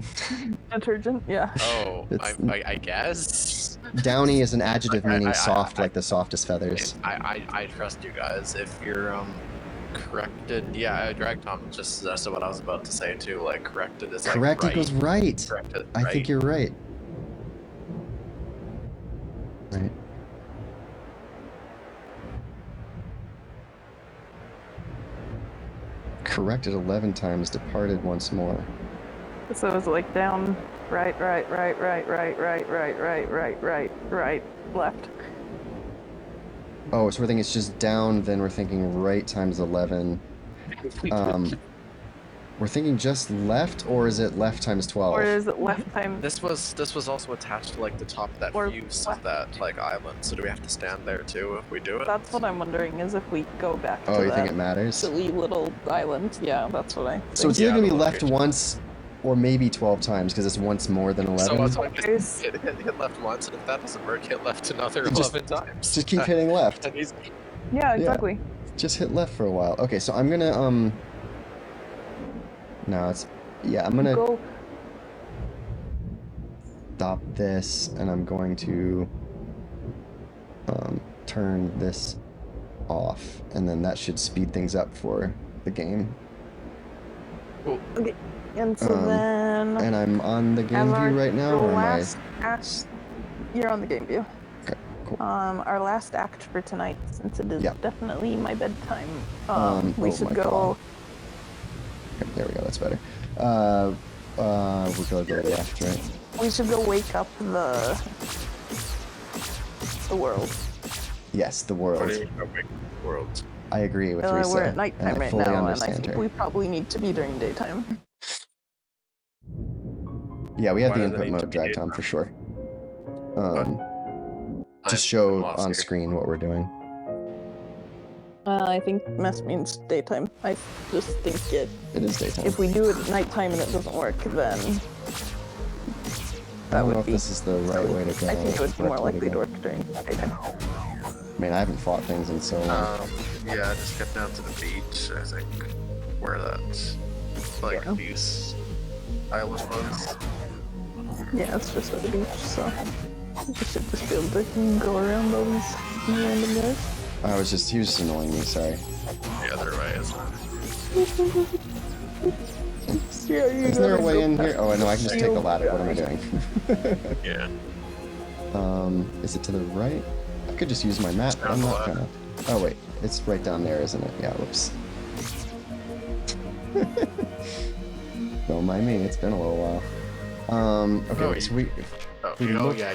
Detergent? Yeah. Oh, It's- I guess. Downy is an adjective meaning I- soft, like the softest feathers. I trust you guys. If you're corrected, yeah, Drag Tom just suggested what I was about to say too. Like corrected is like Correct right. equals right. Corrected, I think right. you're right. Right. Corrected 11 times, departed once more. So it was like down, right, left. Oh, so we're thinking it's just down, then we're thinking right times 11. We're thinking just left, or is it left times 12? Or is it left time? This was also attached to like the top of that Or fuse left. of that like island. So do we have to stand there too if we do it? That's what I'm wondering, is if we go back Oh, to you that think it matters? silly little island. Yeah, that's what I think. So it's either Yeah, going to be the left location. once, or maybe 12 times, because it's once more than 11. So it's like Okay. hit left once, and if that doesn't work, hit left another Just- 11 times. Just keep hitting left. And he's Yeah, exactly. Just hit left for a while. Okay, so I'm gonna, no, it's, yeah, I'm gonna Go. stop this, and I'm going to, turn this off, and then that should speed things up for the game. Okay. And so Um, then. And I'm on the game our view right now, or am I? last act, you're on the game view. Okay, cool. Our last act for tonight, since it is Yeah. definitely my bedtime. oh We should my go. God. Okay, there we go, that's better. We're gonna go left, right? We should go wake up the world. Yes, the world. world. I agree with Risa. We're at nighttime and I right fully now, and I understand think her. we probably need to be during daytime. Yeah, we have Why the does it input need to mode be drag time for sure. To I'm show lost on here. screen what we're doing. I think mess means daytime. I just think It is daytime. if we do it at nighttime and it doesn't work, then I don't know would if be this is the right way to go. I think it would be more correct way likely to go. work during daytime. I mean, I haven't fought things in so long. Yeah, just get down to the beach. I think where that like Yeah. abuse island was. Yeah, it's just at the beach, so we should just be able to go around all these random guys. He was just annoying me, sorry. The other way, isn't it? Yeah, you Isn't there a gotta way go in back here? Oh, I know, I can just take the shield ladder. What am I guy. doing? Yeah. Is it to the right? I could just use my map, but I'm Down the not left. gonna. Oh wait, it's right down there, isn't it? Yeah, whoops. Don't mind me, it's been a little while. Okay, Oh, so we... Oh, We looked- yeah,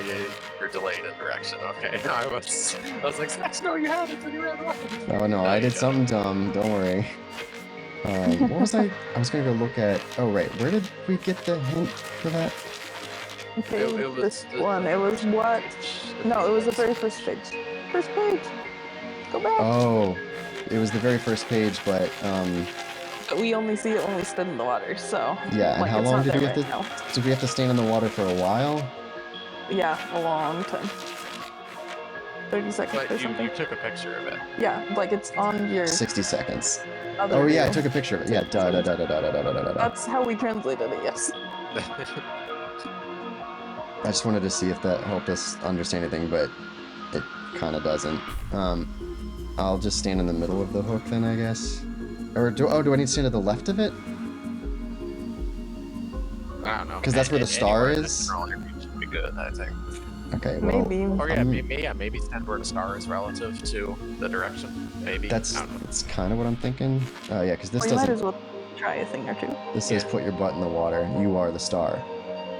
you're delayed in direction. Okay, I was like, Sax, no, you had it, and you ran away. Oh no, I did something dumb, don't worry. What was I was gonna go look at... Oh right, where did we get the hint for that? Okay, It was this the- one. It was what? No, it was the very first page. First page. Go back. Oh, it was the very first page, but But we only see it when we stood in the water, so. yeah, and like, how it's long not did we there have to... right now. Did we have to stand in the water for a while? Yeah, a long time. 30 seconds or But something. you took a picture of it. Yeah, like it's on your 60 seconds. other Oh yeah, I view. took a picture of it. Yeah, da da da da da da da da da da. That's how we translated it, yes. I just wanted to see if that helped us understand anything, but it kind of doesn't. I'll just stand in the middle of the hook then, I guess. Or do I need to stand to the left of it? I don't know. Because that's where the star Anywhere in the is? controller should be good, I think. Okay, well... Maybe. Or yeah, maybe stand where the star is relative to the direction. Maybe. That's kind of what I'm thinking. Yeah, because this Well, you might doesn't... as well try a thing or two. This says put your butt in the water. You are the star.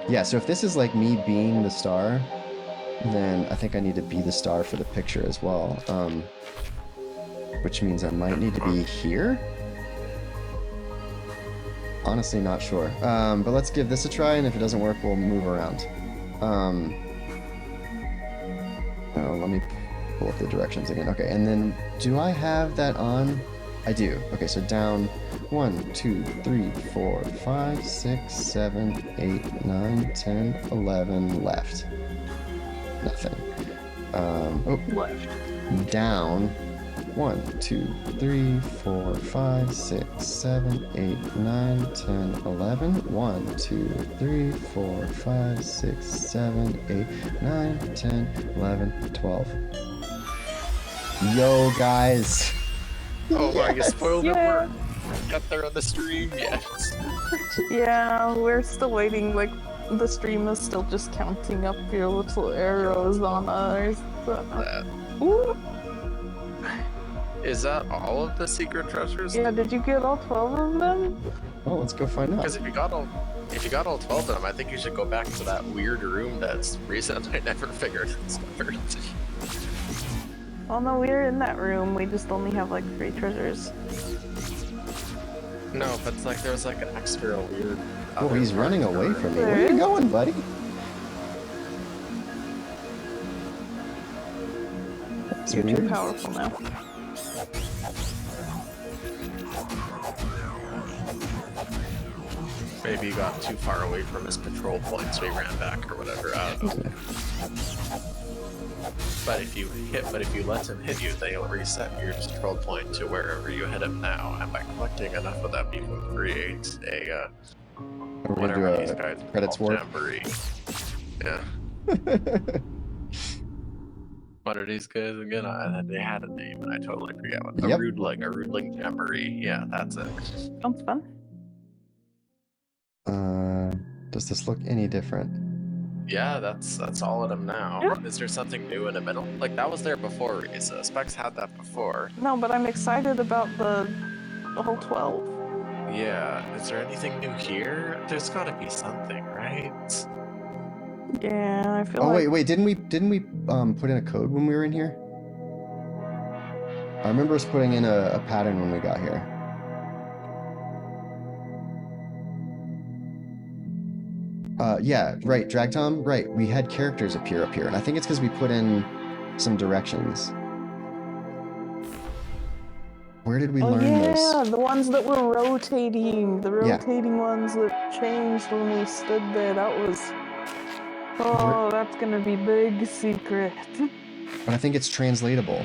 Yeah, so if this is like me being the star, then I think I need to be the star for the picture as well. Which means I might need to be here? Honestly, not sure. But let's give this a try, and if it doesn't work, we'll move around. Oh, let me pull up the directions again. Okay, and then do I have that on? I do. Okay, so down 1, 2, 3, 4, 5, 6, 7, 8, 9, 10, 11, left. Nothing. Oh, Left. down 1, 2, 3, 4, 5, 6, 7, 8, 9, 10, 11. 1, 2, 3, 4, 5, 6, 7, 8, 9, 10, 11, 12. Yo, guys! Oh my, you spoiled it. Yeah. Got there on the stream, yes. Yeah, we're still waiting. Like, the stream is still just counting up your little arrows on ours. Ooh. Is that all of the secret treasures? Yeah, did you get all 12 of them? Oh, let's go find out. Because if you got all 12 of them, I think you should go back to that weird room that's recent. I never figured it out. Well, no, we're in that room. We just only have like 3 treasures. No, but it's like there's like an extra weird. Oh, he's running away from me. There Where are you is? going, buddy? That's You're too weird. powerful now. Maybe he got too far away from his control point, so he ran back or whatever. I don't know. But if you let him hit you, they'll reset your control point to wherever you hit him now. And by collecting enough of that, people create a We're gonna whatever do these a guys credits call warp. jamboree. Yeah. What are these guys again? They had a name and I totally forget what. Yep. A Roodling Jamboree. Yeah, that's it. Sounds fun. Does this look any different? Yeah, that's all of them now. Yeah. Is there something new in the middle? Like that was there before. Specs had that before. No, but I'm excited about the whole 12. Yeah. Is there anything new here? There's got to be something, right? Yeah, I feel Oh like... wait, didn't we put in a code when we were in here? I remember us putting in a pattern when we got here. Yeah, right, Drag Tom, right. We had characters appear up here, and I think it's because we put in some directions. Where did we learn yeah, those? the ones that were rotating. The Yeah. rotating ones that changed when we stood there. That was... Oh, that's gonna be big secret. But I think it's translatable.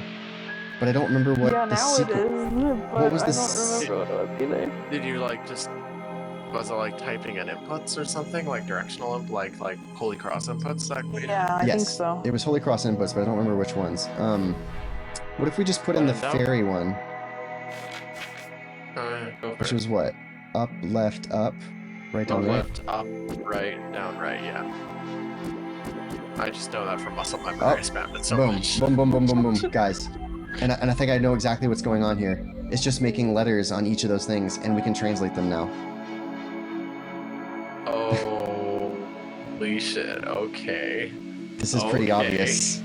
But I don't remember what yeah, the now secret... it is, but was I the don't remember what it was either. Did you like just? Was it like typing in inputs or something like directional, like Holy Cross inputs? That way? Yeah, I think so. It was Holy Cross inputs, but I don't remember which ones. What if we just put in the fairy one? Go for Which it. was what? Up, left, up, right, down, right? Left, up, right, down, right. Yeah. I just know that from muscle memory. I spammed it so Boom, much. boom, boom, boom, boom, boom, guys. And I think I know exactly what's going on here. It's just making letters on each of those things, and we can translate them now. Holy shit, okay. This is pretty obvious.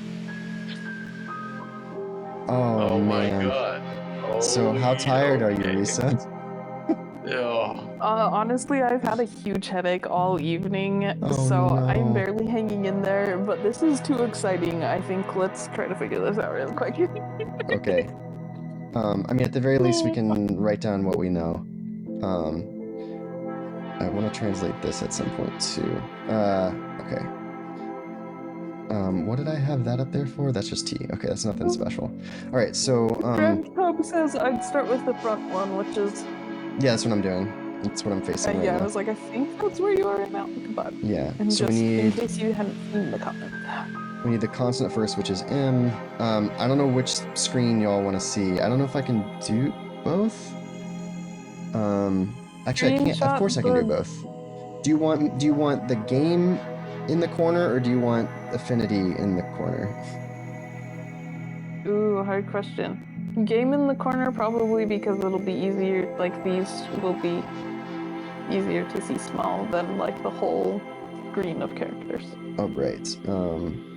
Oh my man. god. So how tired are you, Lisa? Yeah. Honestly, I've had a huge headache all evening, so no. I'm barely hanging in there, but this is too exciting. I think let's try to figure this out real quick. Okay. I mean, at the very least, we can write down what we know. I want to translate this at some point, too. Okay. What did I have that up there for? That's just T. Okay, that's nothing special. All right, so Drag Cub says I'd start with the front one, which is yeah, that's what I'm doing. That's what I'm facing right yeah. now. I was like, I think that's where you are in Mountain Kebab. Yeah. And So we just in need case you hadn't seen the comment. we need the consonant first, which is M. I don't know which screen y'all want to see. I don't know if I can do both. Actually, I can't. Of course, I can do both. Do you want the game in the corner, or do you want affinity in the corner? Ooh, hard question. Game in the corner probably because it'll be easier. Like these will be easier to see small than like the whole screen of characters. Oh, right.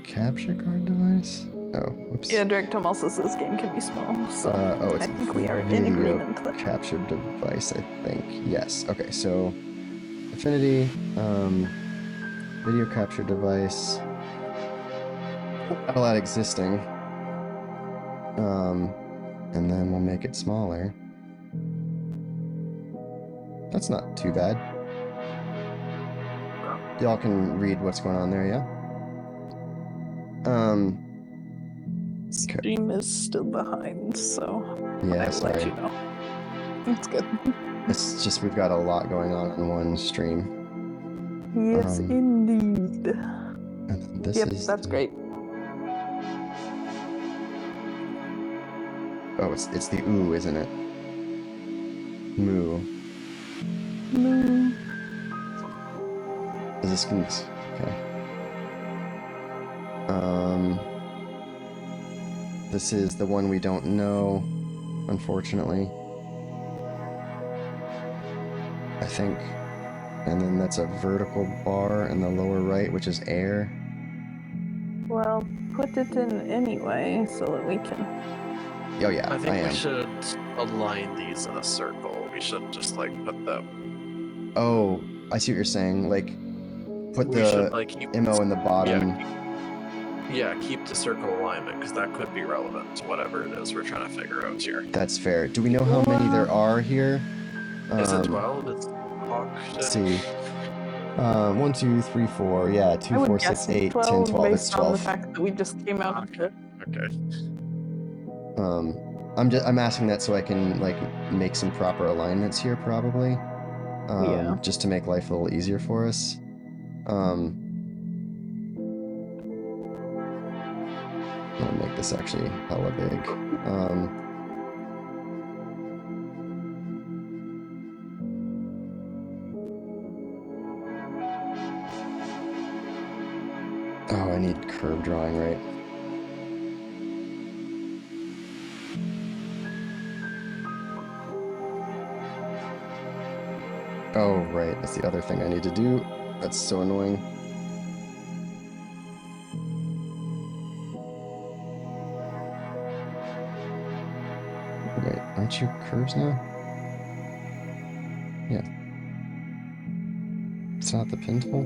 Capture card device? Oh, whoops. Yeah, Drag Tom also says game can be small, so it's I think we are in video agreement there. capture device, I think. Yes. Okay, so affinity, video capture device. I'll add existing. And then we'll make it smaller. That's not too bad. Y'all can read what's going on there, yeah? Stream is still behind, so Yeah, I will sorry. let you know. It's good. It's just we've got a lot going on one stream. Yes, indeed. And then this Yep, is that's great. Oh, it's the ooh, isn't it? Moo. Moo. Is this gonna... Okay. This is the one we don't know, unfortunately. I think. And then that's a vertical bar in the lower right, which is air. Well, put it in anyway so that we can. Oh yeah, I think am. we should align these in a circle. We shouldn't just like put them. Oh, I see what you're saying. Like, put We the should, like, keep MO in the bottom. Yeah, keep the circle alignment because that could be relevant to whatever it is we're trying to figure out here. That's fair. Do we know how many there are here? Is it 12? It's Hawk. Let's see. 1, 2, 3, 4. Yeah, 2, 4, 6, 8, 10, 12. It's 12. On the fact that we just came out. Okay. I'm asking that so I can like make some proper alignments here, probably. Yeah. Just to make life a little easier for us. I'm gonna make this actually hella big. Oh, I need curve drawing, right? Oh, right, that's the other thing I need to do. That's so annoying. Wait, aren't you curves now? Yeah. It's not the pin tool?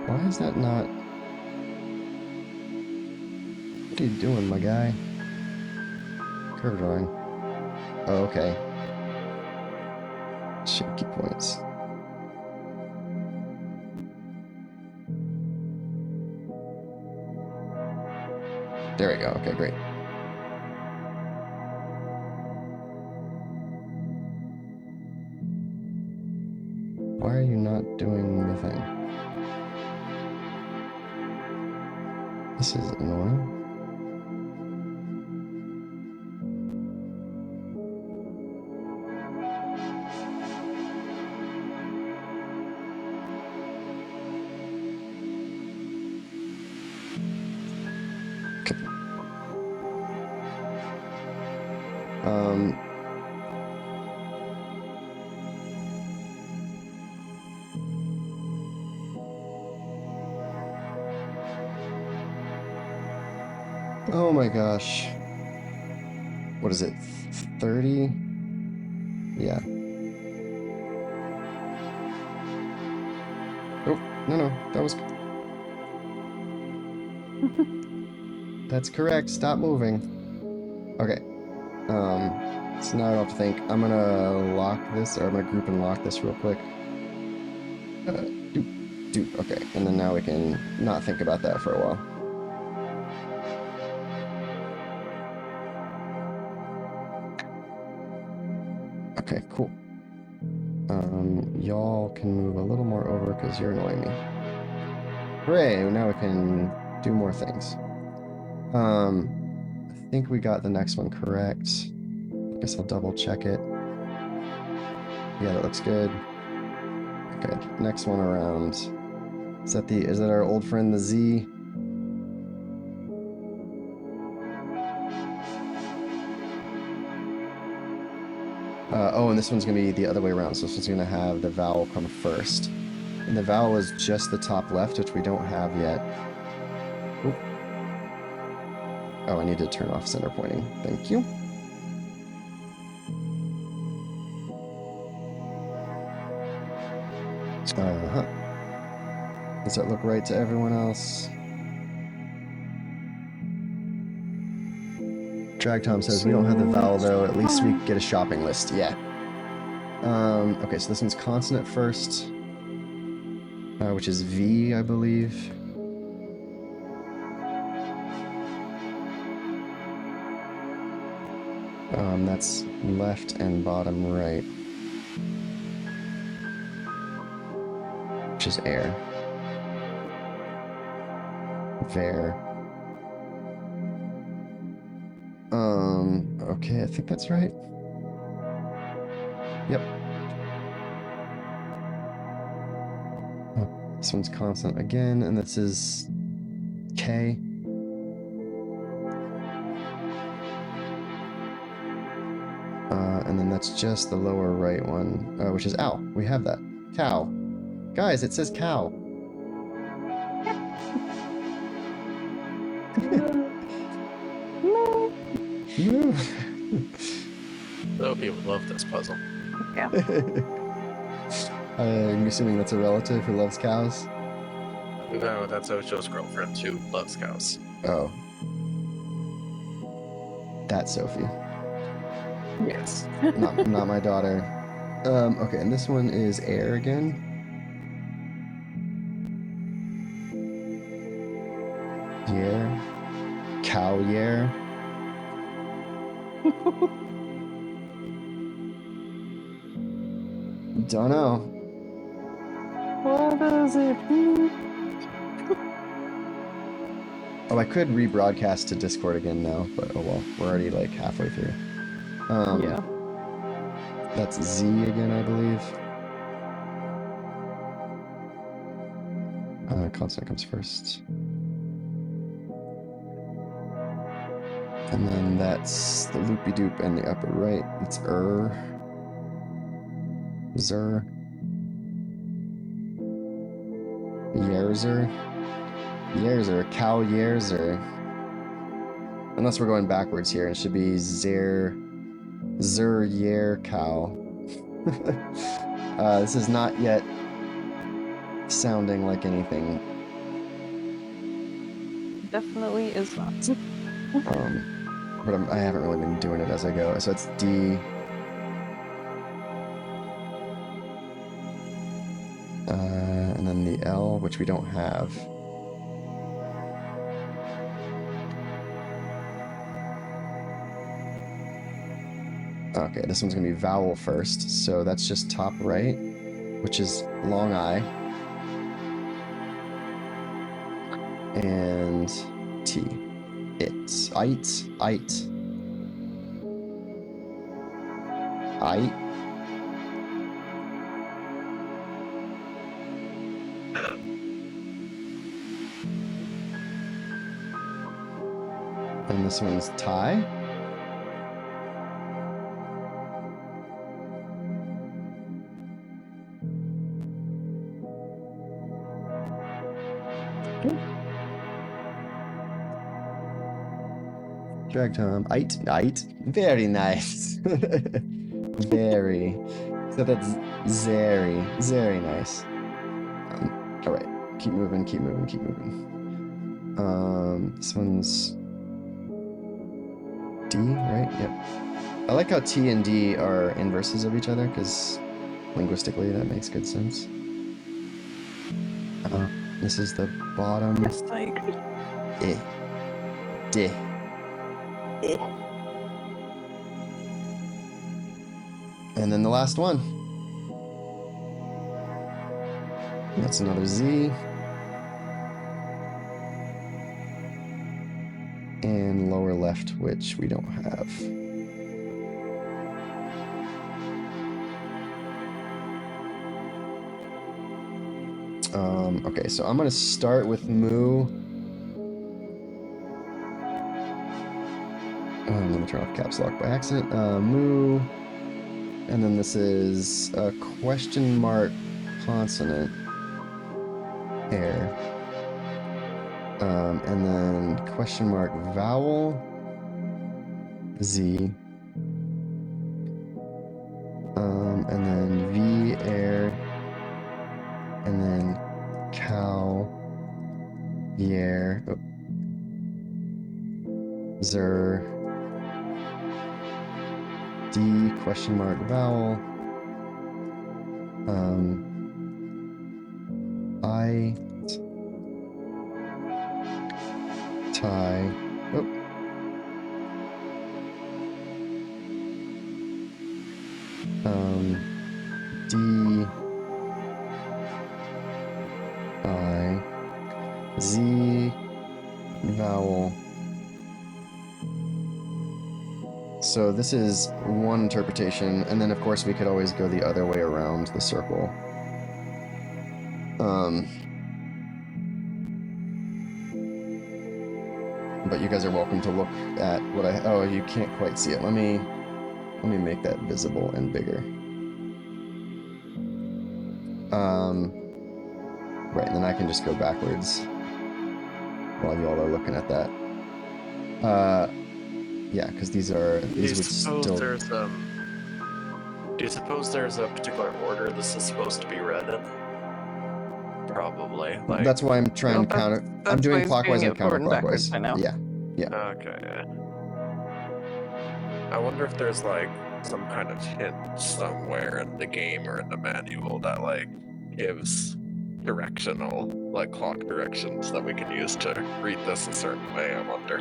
Why is that not... What are you doing, my guy? Curve drawing. Oh, okay. Shaky points. There we go. Okay, great. Why are you not doing the thing? This is annoying. Oh my gosh. What is it? 30? Yeah. Oh, no, that was... That's correct. Stop moving. Okay. So now I don't have to think. I'm gonna lock this, or I'm gonna group and lock this real quick. Doop. Okay, and then now we can not think about that for a while. Okay, cool. Y'all can move a little more over because you're annoying me. Hooray! Now we can do more things. I think we got the next one correct. I guess I'll double check it. Yeah, that looks good. Okay, next one around. Is that our old friend the Z? Oh, and this one's gonna be the other way around. So this one's gonna have the vowel come first. And the vowel is just the top left, which we don't have yet. Oop. Oh, I need to turn off center pointing. Thank you. Uh-huh. Does that look right to everyone else? Drag Tom says, we don't have the vowel though, at least we get a shopping list. Yeah. Okay, so this one's consonant first, which is V, I believe. That's left and bottom right, which is air. Ver. Okay, I think that's right. Yep. Oh, this one's consonant again, and this is K. And then that's just the lower right one, which is ow. We have that. Cow. Guys, it says cow. Sophie would love this puzzle. Yeah. I'm assuming that's a relative who loves cows? No, that's Ocho's girlfriend who loves cows. Oh. That's Sophie. Yes. Not my daughter. Okay, and this one is air again. Yer. Cow yer. Don't know. What is it? Oh, I could rebroadcast to Discord again now, but oh well, we're already like halfway through. Yeah. That's Z again, I believe. Consonant comes first. And then that's the loopy-doop in the upper right. It's Zer. Yerzer. Yerzer. Cow Yerzer. Unless we're going backwards here, it should be Zer Yer Cow. This is not yet sounding like anything. Definitely is not. But I haven't really been doing it as I go. So it's D. And then the L, which we don't have. Okay, this one's gonna be vowel first, so that's just top right, which is long I. And T. It. Ite. And this one's tie. Drag Tom. Ite. Very nice. Very. So that's very nice. Alright. Keep moving. This one's D, right? Yep. I like how T and D are inverses of each other because linguistically that makes good sense. This is the bottom. Yes, I agree. D. And then the last one. That's another Z. And lower left, which we don't have. Okay, so I'm gonna start with moo. Let me turn off caps lock by accident. Moo. And then this is a question mark consonant. Air. And then question mark vowel. Z. And then V air. And then cow. Yer. Oh. Zer. D question mark vowel. I. Tie. Oh. D. I. Z. Vowel. So this is one interpretation, and then of course we could always go the other way around the circle. But you guys are welcome to look at what I... Oh, you can't quite see it. Let me make that visible and bigger. Right, and then I can just go backwards while you all are looking at that. Yeah, because these would still... Do you suppose there's a particular order this is supposed to be read in? Probably. Like... That's why I'm trying counter... I'm doing clockwise and counterclockwise. I know. Yeah. Okay, yeah. I wonder if there's, like, some kind of hint somewhere in the game or in the manual that, like, gives directional, like, clock directions that we can use to read this a certain way, I wonder.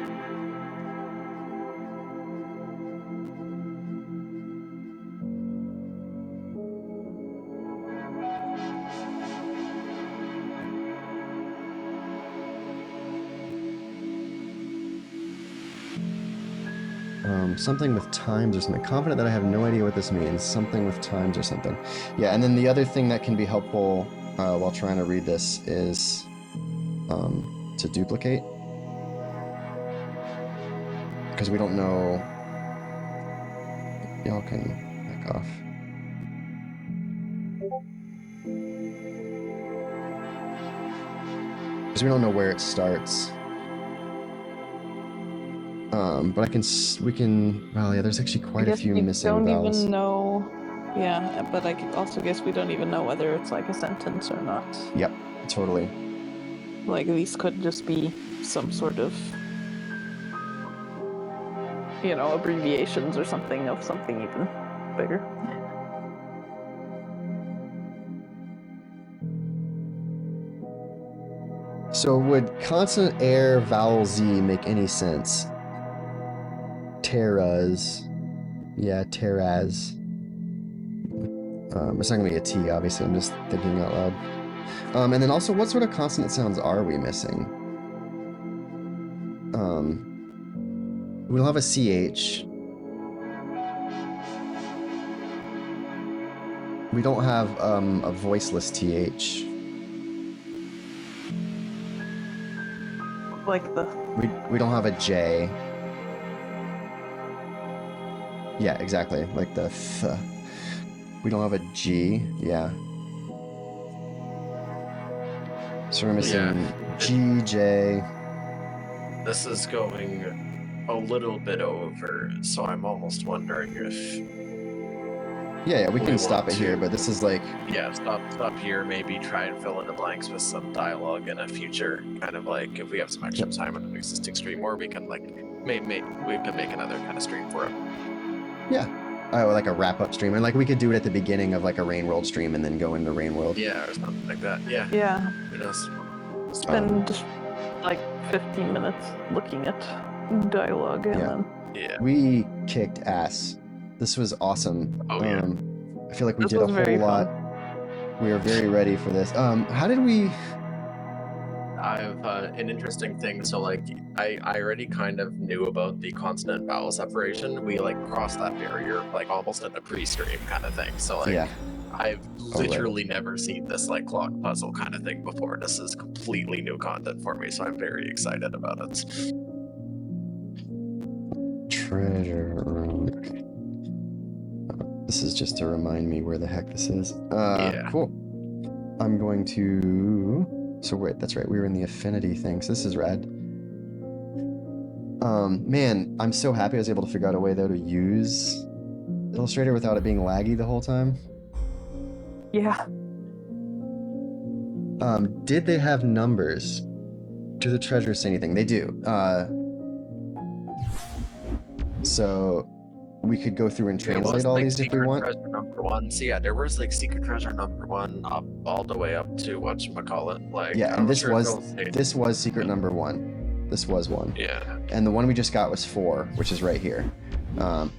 Something with times or something. Confident that I have no idea what this means. Something with times or something. Yeah, and then the other thing that can be helpful while trying to read this is to duplicate. Because we don't know... Y'all can back off. Because we don't know where it starts. But we can, well, yeah, there's actually quite a few missing vowels. Don't even know, yeah, but I also guess we don't even know whether it's like a sentence or not. Yep, totally. Like, these could just be some sort of, you know, abbreviations or something of something even bigger. So would consonant air vowel Z make any sense? Terras. Yeah, terras. It's not going to be a T, obviously. I'm just thinking out loud. And then also, what sort of consonant sounds are we missing? We'll have a CH. We don't have a voiceless TH. Like the... We don't have a J. Yeah, exactly. Like the th. We don't have a G. Yeah. So we're missing G, J. This is going a little bit over, so I'm almost wondering if Yeah, we can We stop want it here, to- but this is like, Yeah, stop here. Maybe try and fill in the blanks with some dialogue in a future kind of like if we have some extra time on an existing stream, or we can like we can make another kind of stream for it. like a wrap-up stream, and like we could do it at the beginning of like a Rain World stream and then go into Rain World. Yeah, or something like that. Yeah. Yeah, Who knows? spend like 15 minutes looking at dialogue and Yeah. then Yeah. We kicked ass. This was awesome. Oh, yeah. I feel like we This did a was whole very lot. We are very ready for this. How did we? I have an interesting thing. So, like, I already kind of knew about the consonant vowel separation. We like crossed that barrier, like almost in a pre-stream kind of thing. So, like, Yeah. I've right. literally never seen this like clock puzzle kind of thing before. This is completely new content for me, so I'm very excited about it. Treasure room. Okay. This is just to remind me where the heck this is. Yeah. Cool. I'm going to. So wait, that's right. We were in the affinity thing. So this is rad. Man, I'm so happy I was able to figure out a way though to use Illustrator without it being laggy the whole time. yeah. Did they have numbers? Do the treasures say anything? They do. So we could go through and There translate was, all like, these if we secret want. treasure number one. So yeah, there was like secret treasure number one up all the way up to whatchamacallit. Like Yeah, I'm and this sure was they'll say- this was secret number 1. This was one. Yeah. And the one we just got was 4, which is right here,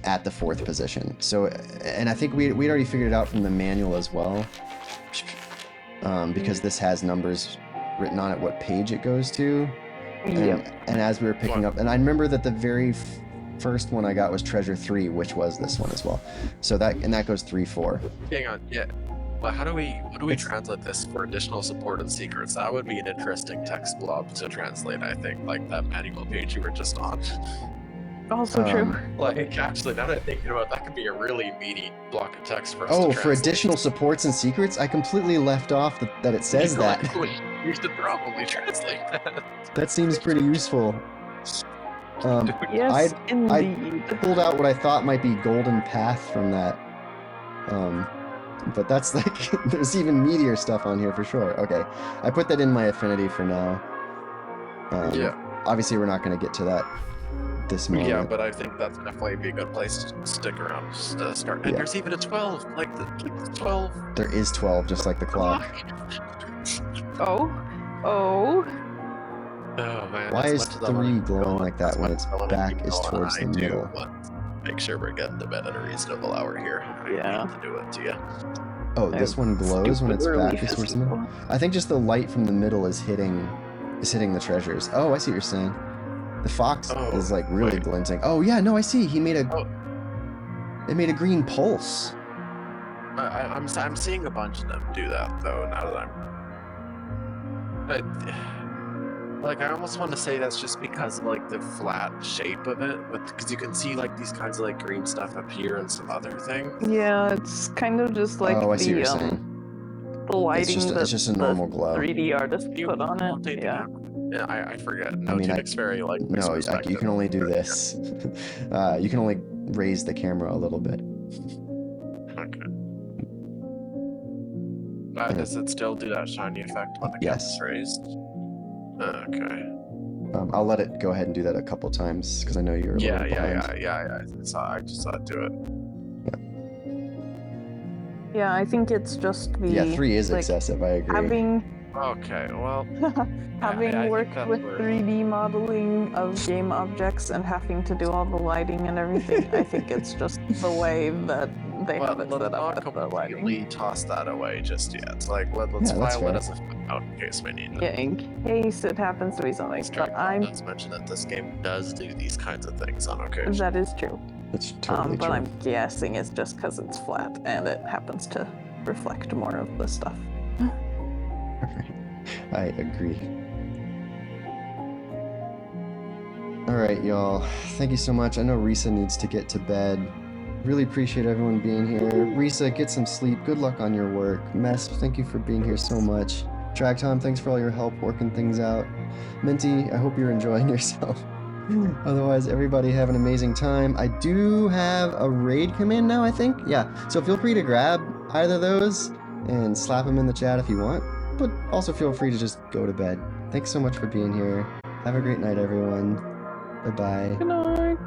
at the 4th position. So, and I think we'd already figured it out from the manual as well, because this has numbers written on it, what page it goes to. Yep. And as we were picking up, and I remember that the very first one I got was Treasure 3, which was this one as well. So that goes 3, 4. Hang on. Yeah. Well, how do we translate this for additional support and secrets? That would be an interesting text blob to translate. I think, like that manual page you were just on. Also true. Like, actually, now that I'm thinking about it, that could be a really meaty block of text for us to Oh, for translate. additional supports and secrets, I completely left off that it says that. You should probably translate that. That seems pretty useful. Yes, I indeed. pulled out what I thought might be golden path from that. But that's like, there's even meteor stuff on here for sure. Okay, I put that in my affinity for now. Yeah. Obviously, we're not going to get to that this moment. Yeah, but I think that's definitely be a good place to stick around just to start. And Yeah. there's even a 12, like the 12. There is 12, just like the clock. Oh. Oh man. Why as is much as I wanna 3 keep glowing going, like that as when much its as I wanna back keep is going, towards the I do middle? want to make sure we're getting to bed at a reasonable hour here. I Yeah. hate to do it to you. Oh, this one glows when its Stupid back early is towards the middle? festival. I think just the light from the middle is hitting the treasures. Oh, I see what you're saying. The fox Oh, is like really wait. glinting. Oh yeah, no, I see. He made a. Oh. It made a green pulse. I'm seeing a bunch of them do that though. Now that I almost want to say that's just because of like the flat shape of it, because you can see like these kinds of like green stuff up here and some other things. Yeah, it's kind of just like Oh, I see what you're the saying. the lighting It's that just a the normal glow. 3D artist You put on rotate it. the Yeah. camera. Yeah, I forget. No, I mean, Tunic's very like No, you can only do this. You can only raise the camera a little bit. Okay. Does it still do that shiny effect when the Yes. camera's raised? Okay. I'll let it go ahead and do that a couple times because I know you're a Yeah. little behind. I just saw it do it. Yeah, I think it's just the Yeah, 3 is like, excessive. I agree. Okay. Well, having I think worked that's with where- 3D modeling of game objects and having to do all the lighting and everything, I think it's just the way that they have it let's set not up with the lighting. completely toss that away just yet. Like, let's Yeah, that's file it fair. as a footnote in case we need it. Yeah, in case it happens to be something. But Does mention that this game does do these kinds of things on occasion. that is true. That's totally But true. I'm guessing it's just because it's flat and it happens to reflect more of the stuff. I agree. Alright, y'all. Thank you so much. I know Risa needs to get to bed. Really appreciate everyone being here. Risa, get some sleep. Good luck on your work. Mess, thank you for being here so much. Drag Time, thanks for all your help working things out. Minty, I hope you're enjoying yourself. Otherwise, everybody have an amazing time. I do have a raid come in now, I think. Yeah, so feel free to grab either of those and slap them in the chat if you want. But also feel free to just go to bed. Thanks so much for being here. Have a great night, everyone. Bye-bye. Good night.